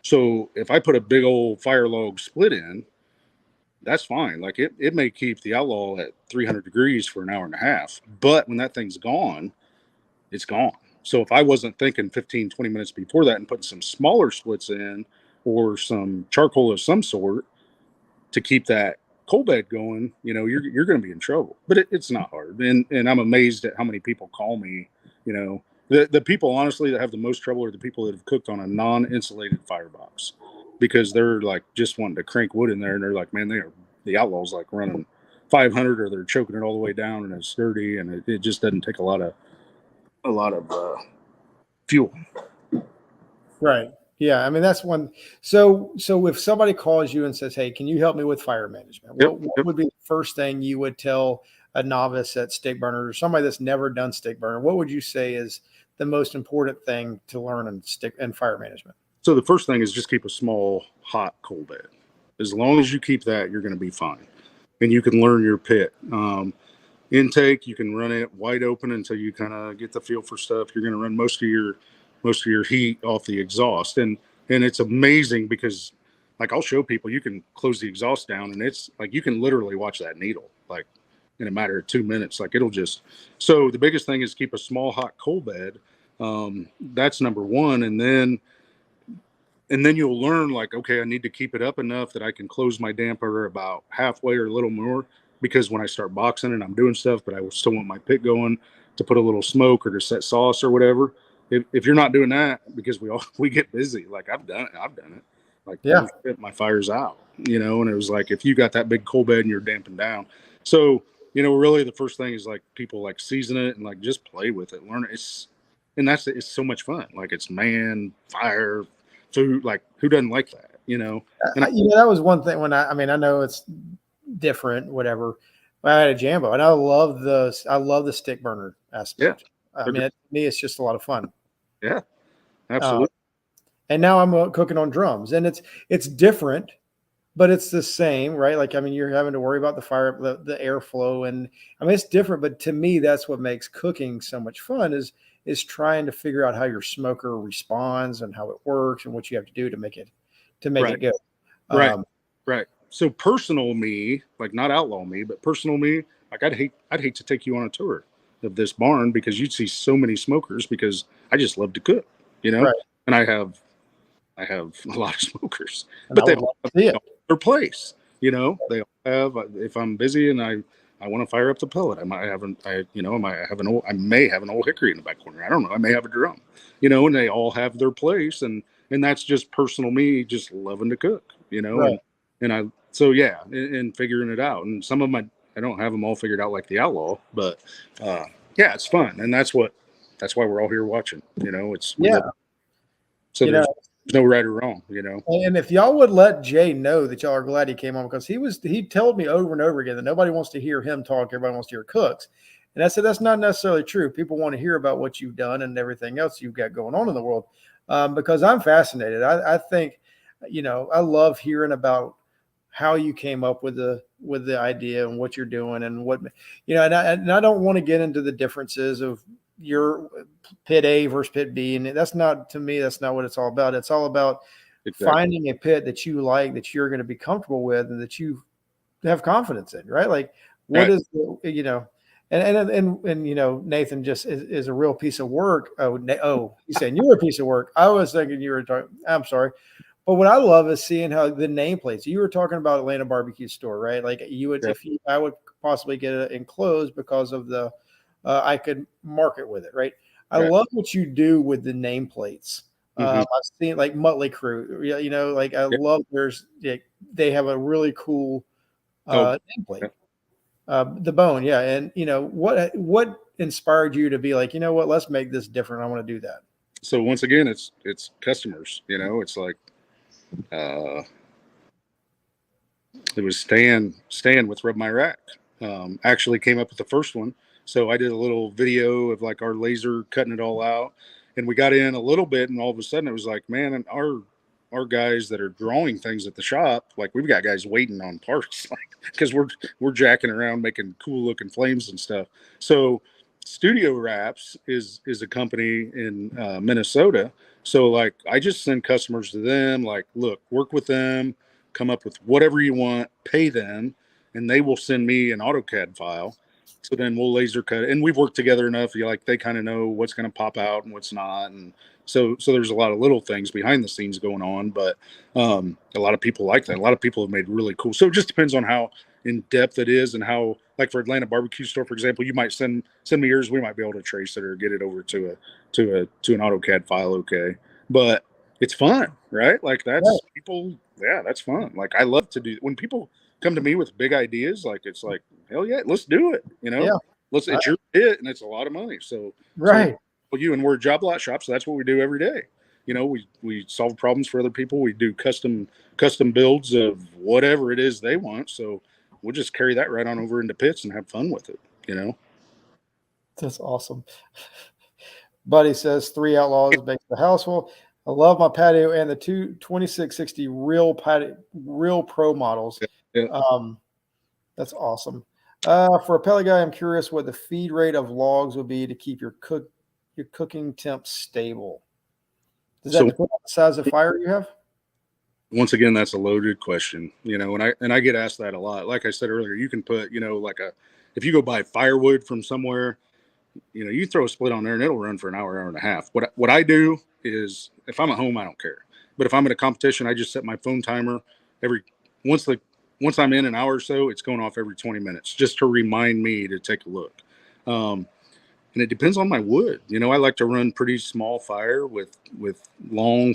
So if I put a big old fire log split in, that's fine. Like it may keep the Outlaw at 300 degrees for an hour and a half, but when that thing's gone, it's gone. So if I wasn't thinking 15, 20 minutes before that and putting some smaller splits in or some charcoal of some sort to keep that coal bed going, you're going to be in trouble. But it's not hard, and I'm amazed at how many people call me. The people honestly that have the most trouble are the people that have cooked on a non-insulated firebox because they're like just wanting to crank wood in there, and they're like, man, the Outlaws like running 500 or they're choking it all the way down and it's dirty, and it just doesn't take a lot of fuel.
right. Yeah. I mean, that's one. So if somebody calls you and says, hey, can you help me with fire management?
Yep,
What
yep.
would be the first thing you would tell a novice at stick burner or somebody that's never done stick burner? What would you say is the most important thing to learn in stick and fire management?
So the first thing is just keep a small hot coal bed. As long as you keep that, you're going to be fine, and you can learn your pit. Intake, you can run it wide open until you kind of get the feel for stuff. You're going to run most of your heat off the exhaust, and it's amazing because like I'll show people you can close the exhaust down and it's like you can literally watch that needle like in a matter of 2 minutes. Like it'll just. So the biggest thing is keep a small hot coal bed. That's number one, and then you'll learn like, okay, I need to keep it up enough that I can close my damper about halfway or a little more, because when I start boxing and I'm doing stuff but I still want my pit going to put a little smoke or to set sauce or whatever, if you're not doing that, because we get busy, like I've done it, like
Yeah.
oh shit, my fire's out, and it was like if you got that big coal bed and you're damping down. So really the first thing is like people like season it and like just play with it, learn it. It's so much fun. Like it's fire, food. Like who doesn't like that? And
That was one thing when I mean, I know it's different, whatever. But I had a Jambo, and I love the stick burner
yeah,
aspect. I
they're
mean,
great.
to me, it's just a lot of fun.
Yeah,
Uh,
absolutely.
and now I'm cooking on drums, and it's different, but it's the same, right? Like, I mean, you're having to worry about the fire, the airflow, and I mean, it's different. But to me, that's what makes cooking so much fun is trying to figure out how your smoker responds and how it works and what you have to do to make it
Right,
good.
right,
Um,
right. So personal me, like not outlaw me, but personal me, like I'd hate to take you on a tour of this barn because you'd see so many smokers because I just love to cook,
right.
and I have a lot of smokers,
And I
but they
would
all
love to see it.
have their place. They all have. If I'm busy and I want to fire up the pellet. I might have I may have an old hickory in the back corner. I don't know. I may have a drum, and they all have their place. And that's just personal me, just loving to cook,
Right.
so yeah, and figuring it out. And some of them, I don't have them all figured out like the Outlaw, but yeah, it's fun. And that's why we're all here watching, we
Yeah.
love it. So there's no right or wrong,
And if y'all would let Jay know that y'all are glad he came on, because he told me over and over again that nobody wants to hear him talk, everybody wants to hear cooks. And I said that's not necessarily true. People want to hear about what you've done and everything else you've got going on in the world, because I'm fascinated. I think, I love hearing about how you came up with the idea and what you're doing and what, and I don't want to get into the differences of your pit A versus pit B, and that's not, to me, that's not what it's all about. It's all about finding a pit that you like, that you're going to be comfortable with, and that you have confidence in, right? Like, what is and Nathan just is a real piece of work. Oh, he's saying you're a piece of work. I was thinking you were talking. I'm sorry. But what I love is seeing how the nameplates. You were talking about Atlanta Barbecue Store, right? Like you would, I would possibly get it enclosed because of the, I could market with it, right? I love what you do with the nameplates. I've seen like Muttley Crew, like I love they have a really cool nameplate. The bone, yeah. And what inspired you to be like, what, let's make this different. I want to do that.
So once again, it's customers, it's like, it was Stan with Rub My Rack. Actually came up with the first one. So I did a little video of like our laser cutting it all out, and we got in a little bit, and all of a sudden it was like, man, and our guys that are drawing things at the shop, like we've got guys waiting on parts, like because we're jacking around making cool looking flames and stuff. So Studio Wraps is a company in Minnesota. So like I just send customers to them, like, look, work with them, come up with whatever you want, pay them, and they will send me an AutoCAD file. So then we'll laser cut it. And we've worked together enough, like they kind of know what's going to pop out and what's not. And so there's a lot of little things behind the scenes going on, but a lot of people like that. A lot of people have made really cool. So it just depends on how in depth it is, and how, like for Atlanta Barbecue Store, for example, you might send me yours. We might be able to trace it or get it over to an AutoCAD file. Okay. But it's fun, right? Like that's people. Yeah, that's fun. Like I love to do when people come to me with big ideas. Like it's like, hell yeah, let's do it. It's your hit, and it's a lot of money. So we're a job lot shop, so that's what we do every day. We solve problems for other people. We do custom builds of whatever it is they want. So we'll just carry that right on over into pits and have fun with it.
That's awesome. Buddy says 3 Outlaws makes the house full. I love my patio and the 2660 real pro models.
Yeah.
That's awesome. For a pellet guy, I'm curious what the feed rate of logs would be to keep your cooking temp stable. Does that depend on the size of fire you have?
Once again, that's a loaded question, and I get asked that a lot. Like I said earlier, you can put, if you go buy firewood from somewhere, you throw a split on there and it'll run for an hour and a half. What I do is, if I'm at home, I don't care. But if I'm at a competition, I just set my phone timer once I'm in an hour or so, it's going off every 20 minutes just to remind me to take a look. And it depends on my wood. I like to run pretty small fire with long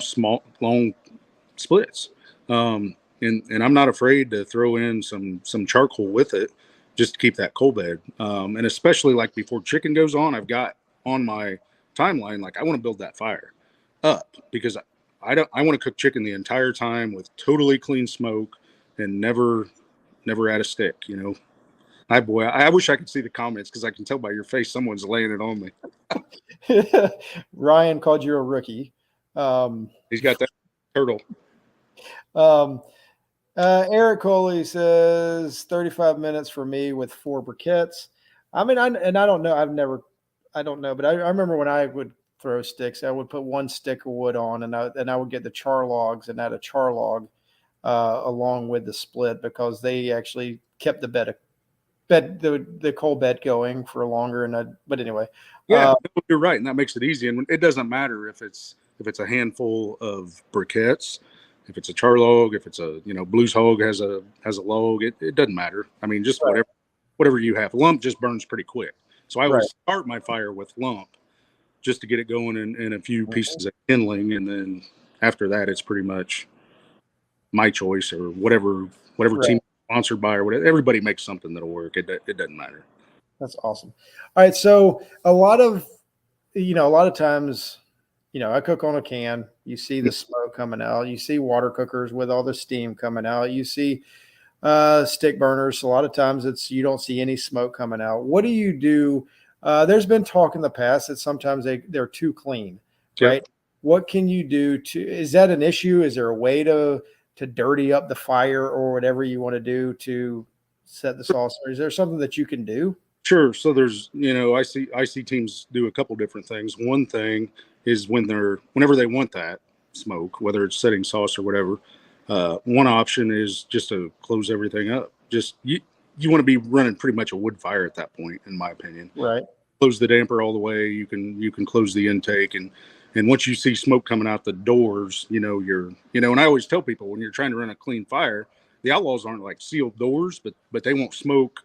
splits. And I'm not afraid to throw in some charcoal with it just to keep that coal bed. And especially like before chicken goes on, I've got on my timeline, like I want to build that fire up because I want to cook chicken the entire time with totally clean smoke and never add a stick, I wish I could see the comments because I can tell by your face someone's laying it on me.
Ryan called you a rookie.
He's got that turtle.
Eric Coley says 35 minutes for me with 4 briquettes. I mean, I don't know. I don't know, but I remember when I would throw sticks, I would put 1 stick of wood on, and I would get the char logs and add a char log along with the split, because they actually kept the coal bed going for longer. But anyway,
yeah, you're right, and that makes it easy. And it doesn't matter if it's a handful of briquettes, if it's a char log, if it's a Blues Hog has a log. It doesn't matter. I mean, just whatever. whatever you have. Lump just burns pretty quick. So I
Right.
always start my fire with lump just to get it going in a few
Mhm.
pieces of kindling. And then after that, it's pretty much my choice or whatever
Right.
team sponsored by or whatever. Everybody makes something that'll work. It doesn't matter.
That's awesome. All right. So a lot of times, I cook on a can. You see the smoke coming out. You see water cookers with all the steam coming out. You see stick burners. A lot of times you don't see any smoke coming out. What do you do? There's been talk in the past that sometimes they're too clean,
Yep.
right? What can you do is that an issue? Is there a way to dirty up the fire or whatever you want to do to set the sauce? Or is there something that you can do?
Sure. So there's, I see teams do a couple different things. One thing is whenever they want that smoke, whether it's setting sauce or whatever, one option is just to close everything up. Just you want to be running pretty much a wood fire at that point, in my opinion.
Right.
Close the damper all the way. You can close the intake, and once you see smoke coming out the doors, and I always tell people when you're trying to run a clean fire, the Outlaws aren't like sealed doors, but they won't smoke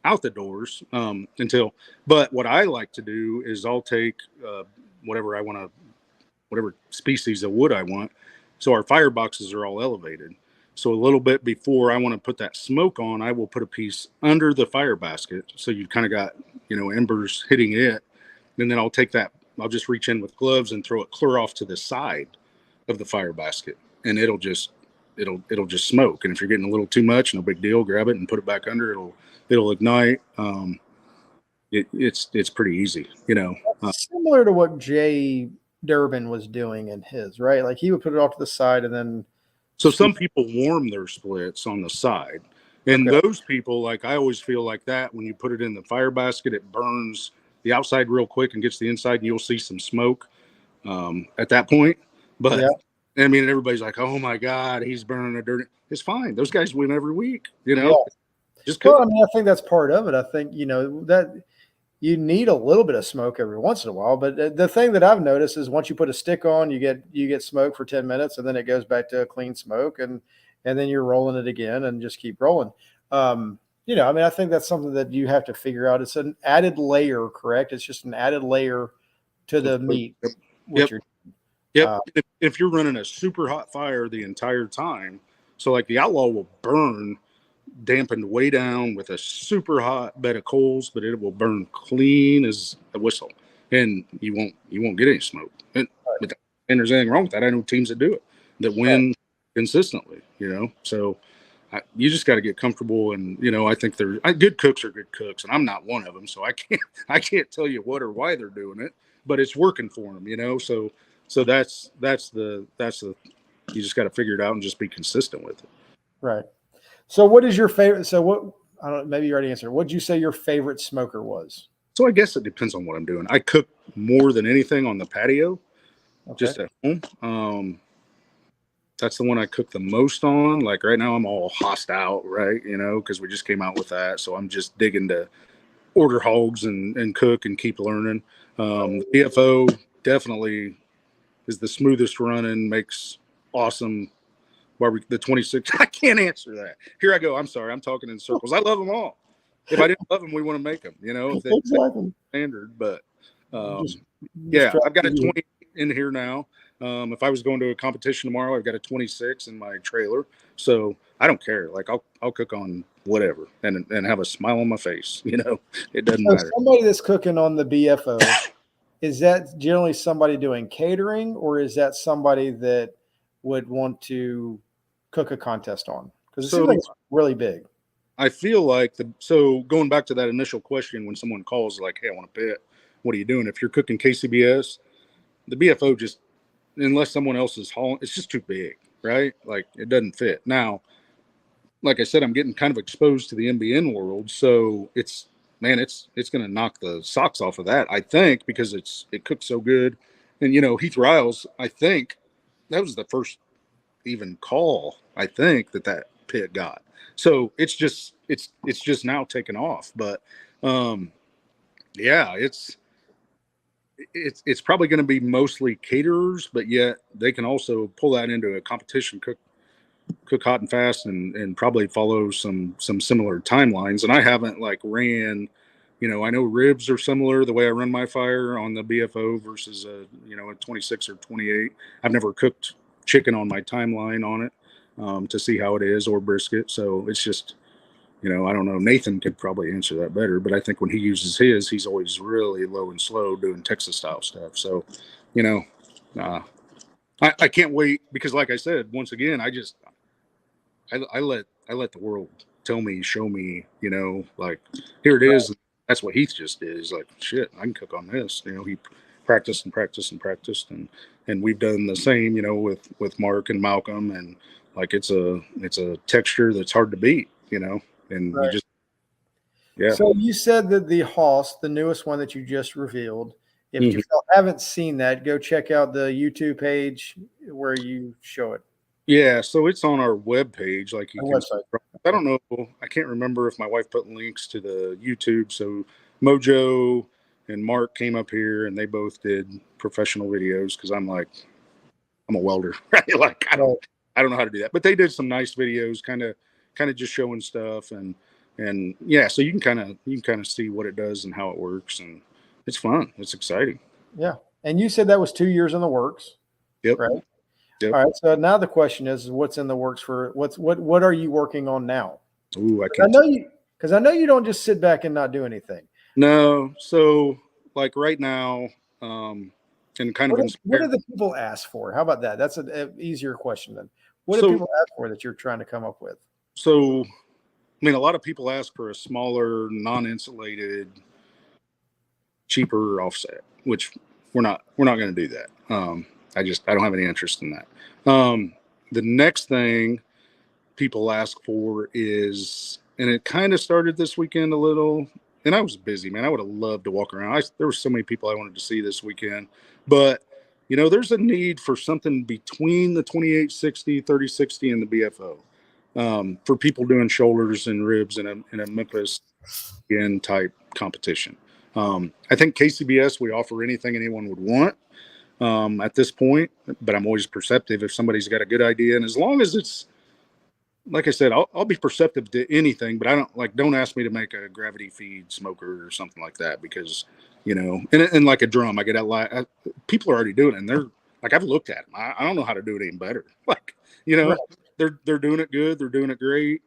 out the doors but what I like to do is I'll take whatever I want to, whatever species of wood I want. So our fire boxes are all elevated. So a little bit before I want to put that smoke on, I will put a piece under the fire basket. So you've kind of got, embers hitting it. And then I'll just reach in with gloves and throw it clear off to the side of the fire basket. And it'll just smoke. And if you're getting a little too much, no big deal, grab it and put it back under. It'll ignite. It's pretty easy,
Similar to what Jay Durbin was doing in his, right? Like he would put it off to the side and then.
So some people warm their splits on the side. And those people, like I always feel like that when you put it in the fire basket, it burns the outside real quick and gets the inside, and you'll see some smoke at that point. But I mean, everybody's like, "Oh my God, he's burning a dirty." It's fine. Those guys win every week, Just
well, I mean, I think that's part of it. I think that you need a little bit of smoke every once in a while. But the thing that I've noticed is once you put a stick on, you get smoke for 10 minutes, and then it goes back to a clean smoke, and then you're rolling it again and just keep rolling. I mean, I think that's something that you have to figure out. It's an added layer, correct? It's just an added layer to the meat.
Yep. If you're running a super hot fire the entire time, so like the Outlaw will burn dampened way down with a super hot bed of coals, but it will burn clean as a whistle, and you won't get any smoke. And there's anything wrong with that. I know teams that do it that win consistently. So you just got to get comfortable, and I think good cooks are good cooks, and I'm not one of them, so I can't tell you what or why they're doing it, but it's working for them. So that's the you just got to figure it out and just be consistent with it.
Right. So what is your favorite? So what? I don't. Maybe you already answered. What did you say your favorite smoker was?
So I guess it depends on what I'm doing. I cook more than anything on the patio, just at home. That's the one I cook the most on. Like right now, I'm all hossed out, right? Because we just came out with that, so I'm just digging to order hogs and cook and keep learning. The BFO definitely is the smoothest running, makes awesome barbecue. The 26. I can't answer that. Here I go. I'm sorry. I'm talking in circles. I love them all. If I didn't love them, we wouldn't make them. If they standard, but I've got a 20 in here now. If I was going to a competition tomorrow, I've got a 26 in my trailer. So I don't care. Like I'll cook on whatever and have a smile on my face. It doesn't matter.
Somebody that's cooking on the BFO, is that generally somebody doing catering, or is that somebody that would want to cook a contest on? Because it seems like it's really big.
I feel like so going back to that initial question, when someone calls like, "Hey, I want to pit," what are you doing? If you're cooking KCBS, the BFO just, unless someone else is hauling, it's just too big, right? Like it doesn't fit. Now, like I said, I'm getting kind of exposed to the MBN world, so it's going to knock the socks off of that, I think, because it cooks so good. And Heath Riles, I think that was the first even call I think that pit got. So it's just now taken off. But it's probably going to be mostly caterers, but yet they can also pull that into a competition cook cook hot and fast and probably follow some similar timelines. And I haven't like ran, I know ribs are similar the way I run my fire on the BFO versus a 26 or 28. I've never cooked chicken on my timeline on it to see how it is, or brisket. So it's just, I don't know. Nathan could probably answer that better, but I think when he uses his, he's always really low and slow doing Texas style stuff. So, I can't wait because, like I said, once again, I let the world tell me, show me, like here it is. That's what Heath just did. He's like, shit, I can cook on this. He practiced and practiced and practiced, and we've done the same, with Mark and Malcolm, and like it's a texture that's hard to beat, and
Right.
you just yeah.
So you said that the Hoss, the newest one that you just revealed, if you haven't seen that, go check out the YouTube page where you show it.
Yeah, so it's on our webpage. Like you
Our
can,
website.
I don't know, I can't remember if my wife put links to the YouTube. So Mojo and Mark came up here and they both did professional videos because I'm a welder, right? Like I don't know how to do that, but they did some nice videos, kind of just showing stuff and yeah. So you can kind of see what it does and how it works, and it's fun. It's exciting.
Yeah, and you said that was 2 years in the works.
Yep.
Right.
Yep.
All right. So now the question is, what's in the works for what are you working on now?
Ooh,
I know you because I know you don't just sit back and not do anything.
No. So like right now, and kind
what
of
what do the people ask for? How about that? That's an easier question then. What do people ask for that you're trying to come up with?
So, I mean, a lot of people ask for a smaller, non-insulated, cheaper offset, which we're not going to do that. I don't have any interest in that. The next thing people ask for is, and it kind of started this weekend a little, and I was busy, man. I would have loved to walk around. There were so many people I wanted to see this weekend, but there's a need for something between the 2860, 3060, and the BFO for people doing shoulders and ribs in a Memphis type competition. I think KCBS, we offer anything anyone would want at this point, but I'm always perceptive if somebody's got a good idea, and as long as it's, like I said, I'll be perceptive to anything, but don't ask me to make a gravity feed smoker or something like that because, and like a drum, I get that people are already doing it, and they're like, I've looked at them. I don't know how to do it any better. Like, right. They're doing it good. They're doing it great.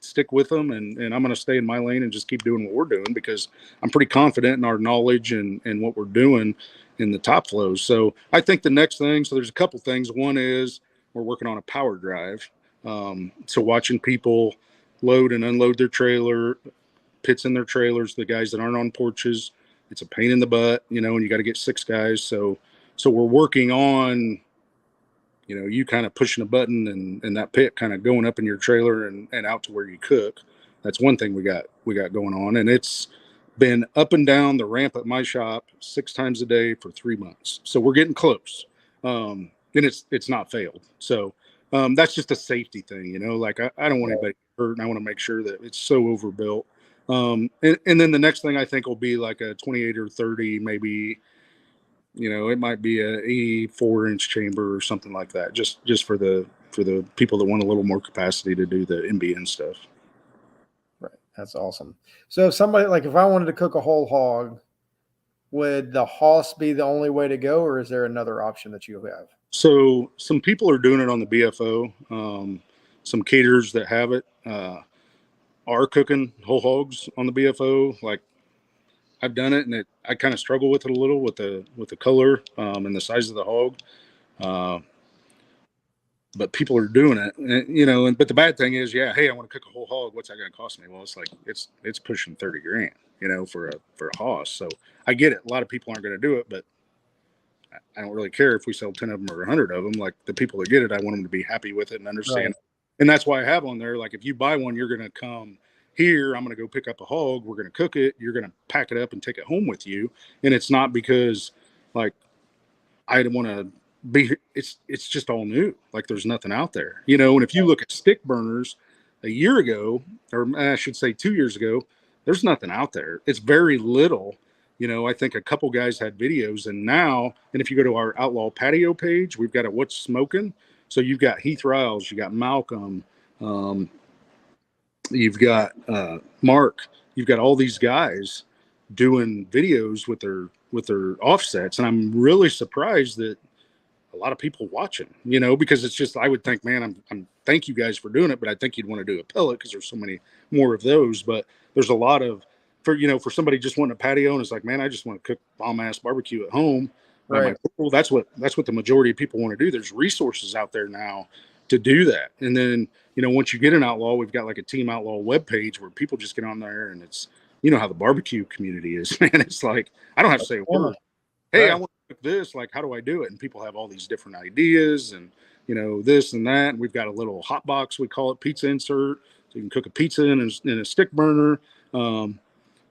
Stick with them, and I'm going to stay in my lane and just keep doing what we're doing because I'm pretty confident in our knowledge and what we're doing in the top flows. So I think the next thing, so there's a couple things. One is we're working on a power drive. So watching people load and unload their trailer, pits in their trailers, the guys that aren't on porches, it's a pain in the butt, and you got to get 6 guys. So we're working on, you kind of pushing a button and that pit kind of going up in your trailer and out to where you cook. That's one thing we got going on. And it's been up and down the ramp at my shop 6 times a day for 3 months. So we're getting close. And it's not failed. So, that's just a safety thing, like I don't want anybody hurt, and I want to make sure that it's so overbuilt. And then the next thing I think will be like a 28 or 30, maybe, it might be a 84-inch chamber or something like that, just for the people that want a little more capacity to do the MBN stuff.
Right. That's awesome. So if somebody, like if I wanted to cook a whole hog, would the Hoss be the only way to go, or is there another option that you have?
So some people are doing it on the BFO. Some caterers that have it are cooking whole hogs on the BFO. Like I've done it, and I kind of struggle with it a little with the color and the size of the hog. But people are doing it, and, but the bad thing is, hey, I want to cook a whole hog. What's that going to cost me? Well, it's like it's pushing $30,000, for a Hoss. So I get it. A lot of people aren't going to do it, but I don't really care if we sell 10 of them or 100 of them. Like the people that get it, I want them to be happy with it and understand. Right. And that's why I have on there, like if you buy one, you're going to come here. I'm going to go pick up a hog. We're going to cook it. You're going to pack it up and take it home with you. And it's not because like I don't want to be, it's just all new. Like there's nothing out there, and if you look at stick burners a year ago, or I should say 2 years ago, there's nothing out there. It's very little. I think a couple guys had videos, and now, and if you go to our Outlaw patio page, we've got a what's smoking. So you've got Heath Riles, you got Malcolm, you've got Mark, you've got all these guys doing videos with their offsets, and I'm really surprised that a lot of people watching, because it's just, I would think, man, I'm thank you guys for doing it, but I think you'd want to do a pellet because there's so many more of those. But there's a lot of, for somebody just wanting a patio and it's like, man, I just want to cook bomb ass barbecue at home by my pool. That's what the majority of people want to do. There's resources out there now to do that. And then, once you get an Outlaw, we've got like a Team Outlaw webpage where people just get on there, and it's, how the barbecue community is, man. It's like, I don't have to say a word. Hey, I want to cook this. Like, how do I do it? And people have all these different ideas and, this and that. And we've got a little hot box, we call it, pizza insert. So you can cook a pizza in a stick burner. So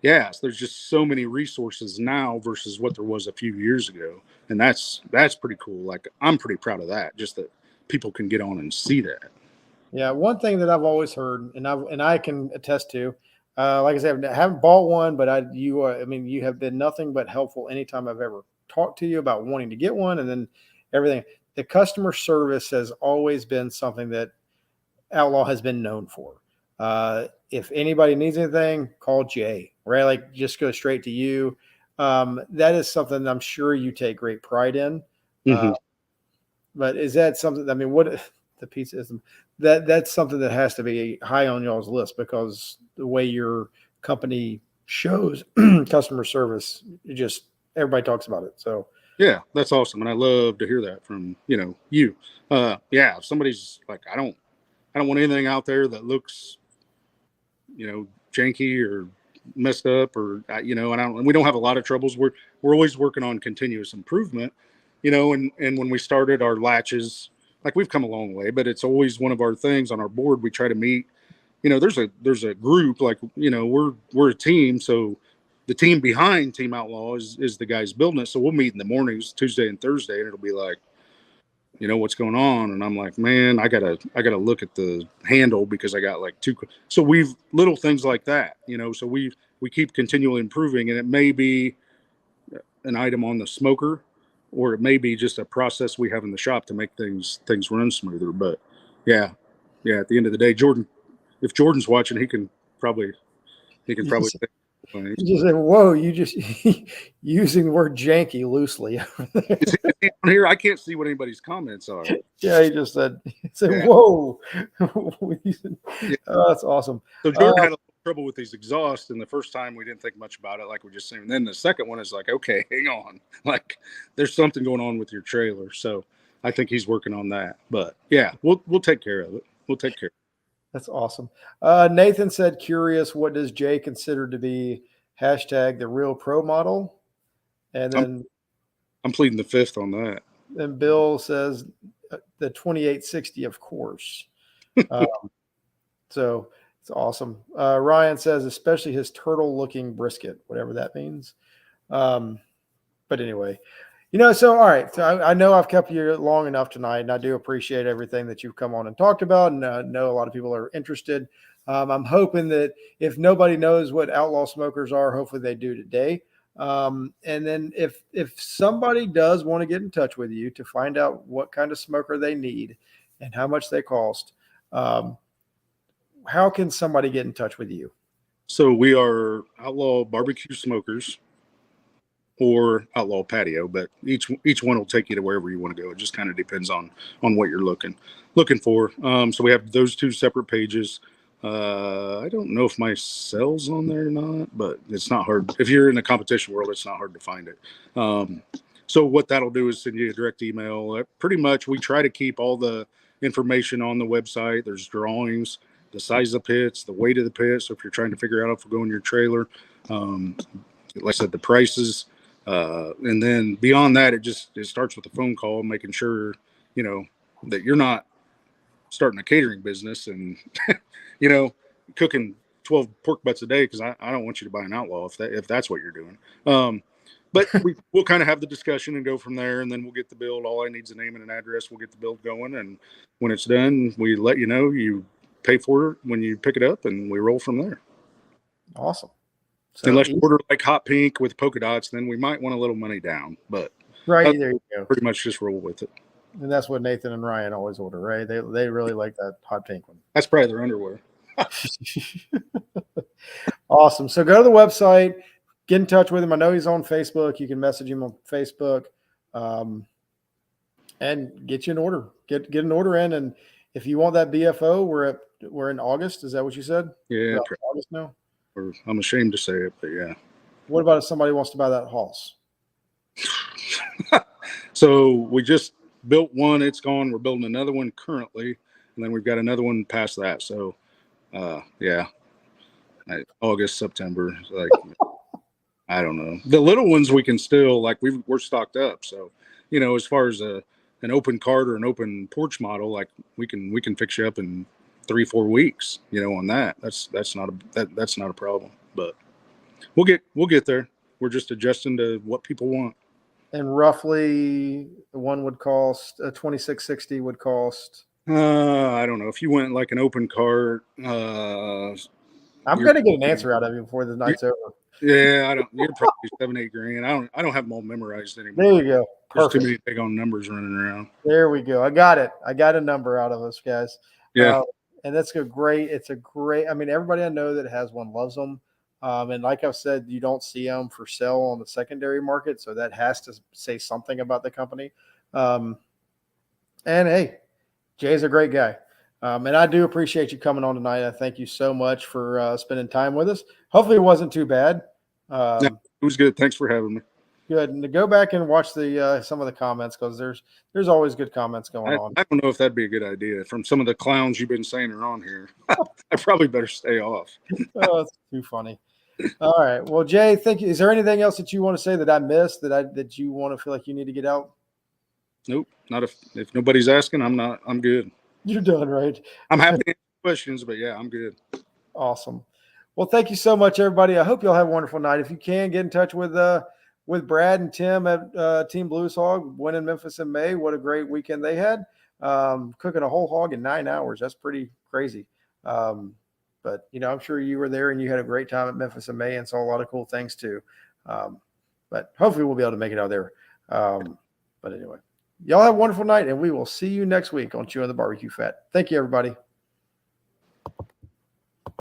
there's just so many resources now versus what there was a few years ago. And that's pretty cool. Like, I'm pretty proud of that, just that people can get on and see that.
Yeah. One thing that I've always heard, and I can attest to, like I said, I haven't bought one, but you have been nothing but helpful anytime I've ever talked to you about wanting to get one, and then everything. The customer service has always been something that Outlaw has been known for. If anybody needs anything, call Jay, right? Like, just go straight to you. That is something I'm sure you take great pride in.
Mm-hmm.
But is that something? I mean, what the pizza is? That's something that has to be high on y'all's list, because the way your company shows customer service, just everybody talks about it. So
yeah, that's awesome, and I love to hear that from you. If somebody's like, I don't want anything out there that looks, janky or messed up, or and we don't have a lot of troubles. We're always working on continuous improvement, and when we started our latches, like, we've come a long way, but it's always one of our things on our board. We try to meet, there's a group, like, we're a team. So the team behind Team Outlaw is the guys building it. So we'll meet in the mornings, Tuesday and Thursday, and it'll be like, what's going on? And I'm like, man, I gotta look at the handle because I got like two. So we've little things like that, so we keep continually improving, and it may be an item on the smoker, or it may be just a process we have in the shop to make things run smoother. But yeah, at the end of the day, if Jordan's watching, he can probably
you just say, whoa, you just using the word janky loosely.
Is he on here? I can't see what anybody's comments are.
Yeah, he just said, whoa. That's awesome.
So Jordan had a little trouble with these exhausts, and the first time we didn't think much about it, like we just said. And then the second one is like, okay, hang on, like, there's something going on with your trailer. So I think he's working on that. But yeah, we'll take care of it. We'll take care of it.
That's awesome. Nathan said, curious, what does Jay consider to be hashtag the real pro model? And then
I'm pleading the fifth on that.
And Bill says the 2860, of course. So it's awesome. Ryan says, especially his turtle looking brisket, whatever that means. But anyway, so all right. So I know I've kept you long enough tonight, and I do appreciate everything that you've come on and talked about. And I know a lot of people are interested. I'm hoping that if nobody knows what Outlaw smokers are, hopefully they do today. And then if somebody does want to get in touch with you to find out what kind of smoker they need and how much they cost, how can somebody get in touch with you?
So we are Outlaw Barbecue Smokers or Outlaw Patio, but each one will take you to wherever you want to go. It just kind of depends on what you're looking for. So we have those two separate pages. I don't know if my cell's on there or not, but it's not hard. If you're in the competition world, it's not hard to find it. So what that'll do is send you a direct email. Pretty much we try to keep all the information on the website. There's drawings, the size of the pits, the weight of the pit. So if you're trying to figure out if we'll go in your trailer, like I said, the prices. And then beyond that, it starts with a phone call, making sure, that you're not starting a catering business and, cooking 12 pork butts a day. Cause I don't want you to buy an Outlaw if that's what you're doing. But we'll kind of have the discussion and go from there, and then we'll get the build. All I need is a name and an address. We'll get the build going. And when it's done, we let you know, you pay for it when you pick it up, and we roll from there.
Awesome. So
unless you order like hot pink with polka dots, then we might want a little money down. But
right there you go.
Pretty much just roll with it.
And that's what Nathan and Ryan always order, right? They really like that hot pink one.
That's probably their underwear.
Awesome. So go to the website, get in touch with him. I know he's on Facebook. You can message him on Facebook, and get you an order. Get an order in, and if you want that BFO, we're in August. Is that what you said?
Yeah,
August now.
or I'm ashamed to say it, but yeah.
What about if somebody wants to buy that Hoss?
So we just built one. It's gone. We're building another one currently, and then we've got another one past that. So, yeah, August, September, like I don't know. The little ones we can still like. We're stocked up. So, as far as an open cart or an open porch model, like we can fix you up in 3-4 weeks. On that. That's not a problem. But we'll get there. We're just adjusting to what people want.
And roughly, one would cost a 2660 would cost.
I don't know if you went like an open cart.
I'm gonna get an answer out of you before the night's over.
Yeah, I don't. You're probably $7-8 grand. I don't have them all memorized anymore.
There you go.
There's too many big on numbers running around.
There we go. I got it. I got a number out of us, guys.
Yeah.
And that's great. It's a great. I mean, everybody I know that has one loves them. And like I've said, you don't see them for sale on the secondary market, so that has to say something about the company. And hey, Jay's a great guy. And I do appreciate you coming on tonight. I thank you so much for spending time with us. Hopefully it wasn't too bad.
No, it was good. Thanks for having me.
Good. And to go back and watch the some of the comments, because there's always good comments going on.
I don't know if that'd be a good idea. From some of the clowns you've been saying are on here, I probably better stay off.
Oh, it's too funny. All right. Well, Jay, thank you. Is there anything else that you want to say that I missed that you want to feel like you need to get out?
Nope. Not if nobody's asking. I'm good.
You're done, right?
I'm happy to answer questions, but yeah, I'm good.
Awesome. Well, thank you so much, everybody. I hope you'll have a wonderful night. If you can, get in touch with Brad and Tim at Team Blues Hog, winning Memphis in May. What a great weekend they had. Cooking a whole hog in 9 hours. That's pretty crazy. But, I'm sure you were there and you had a great time at Memphis in May and saw a lot of cool things too. But hopefully we'll be able to make it out there. But anyway, y'all have a wonderful night, and we will see you next week on Chewin the BBQ Fat. Thank you, everybody.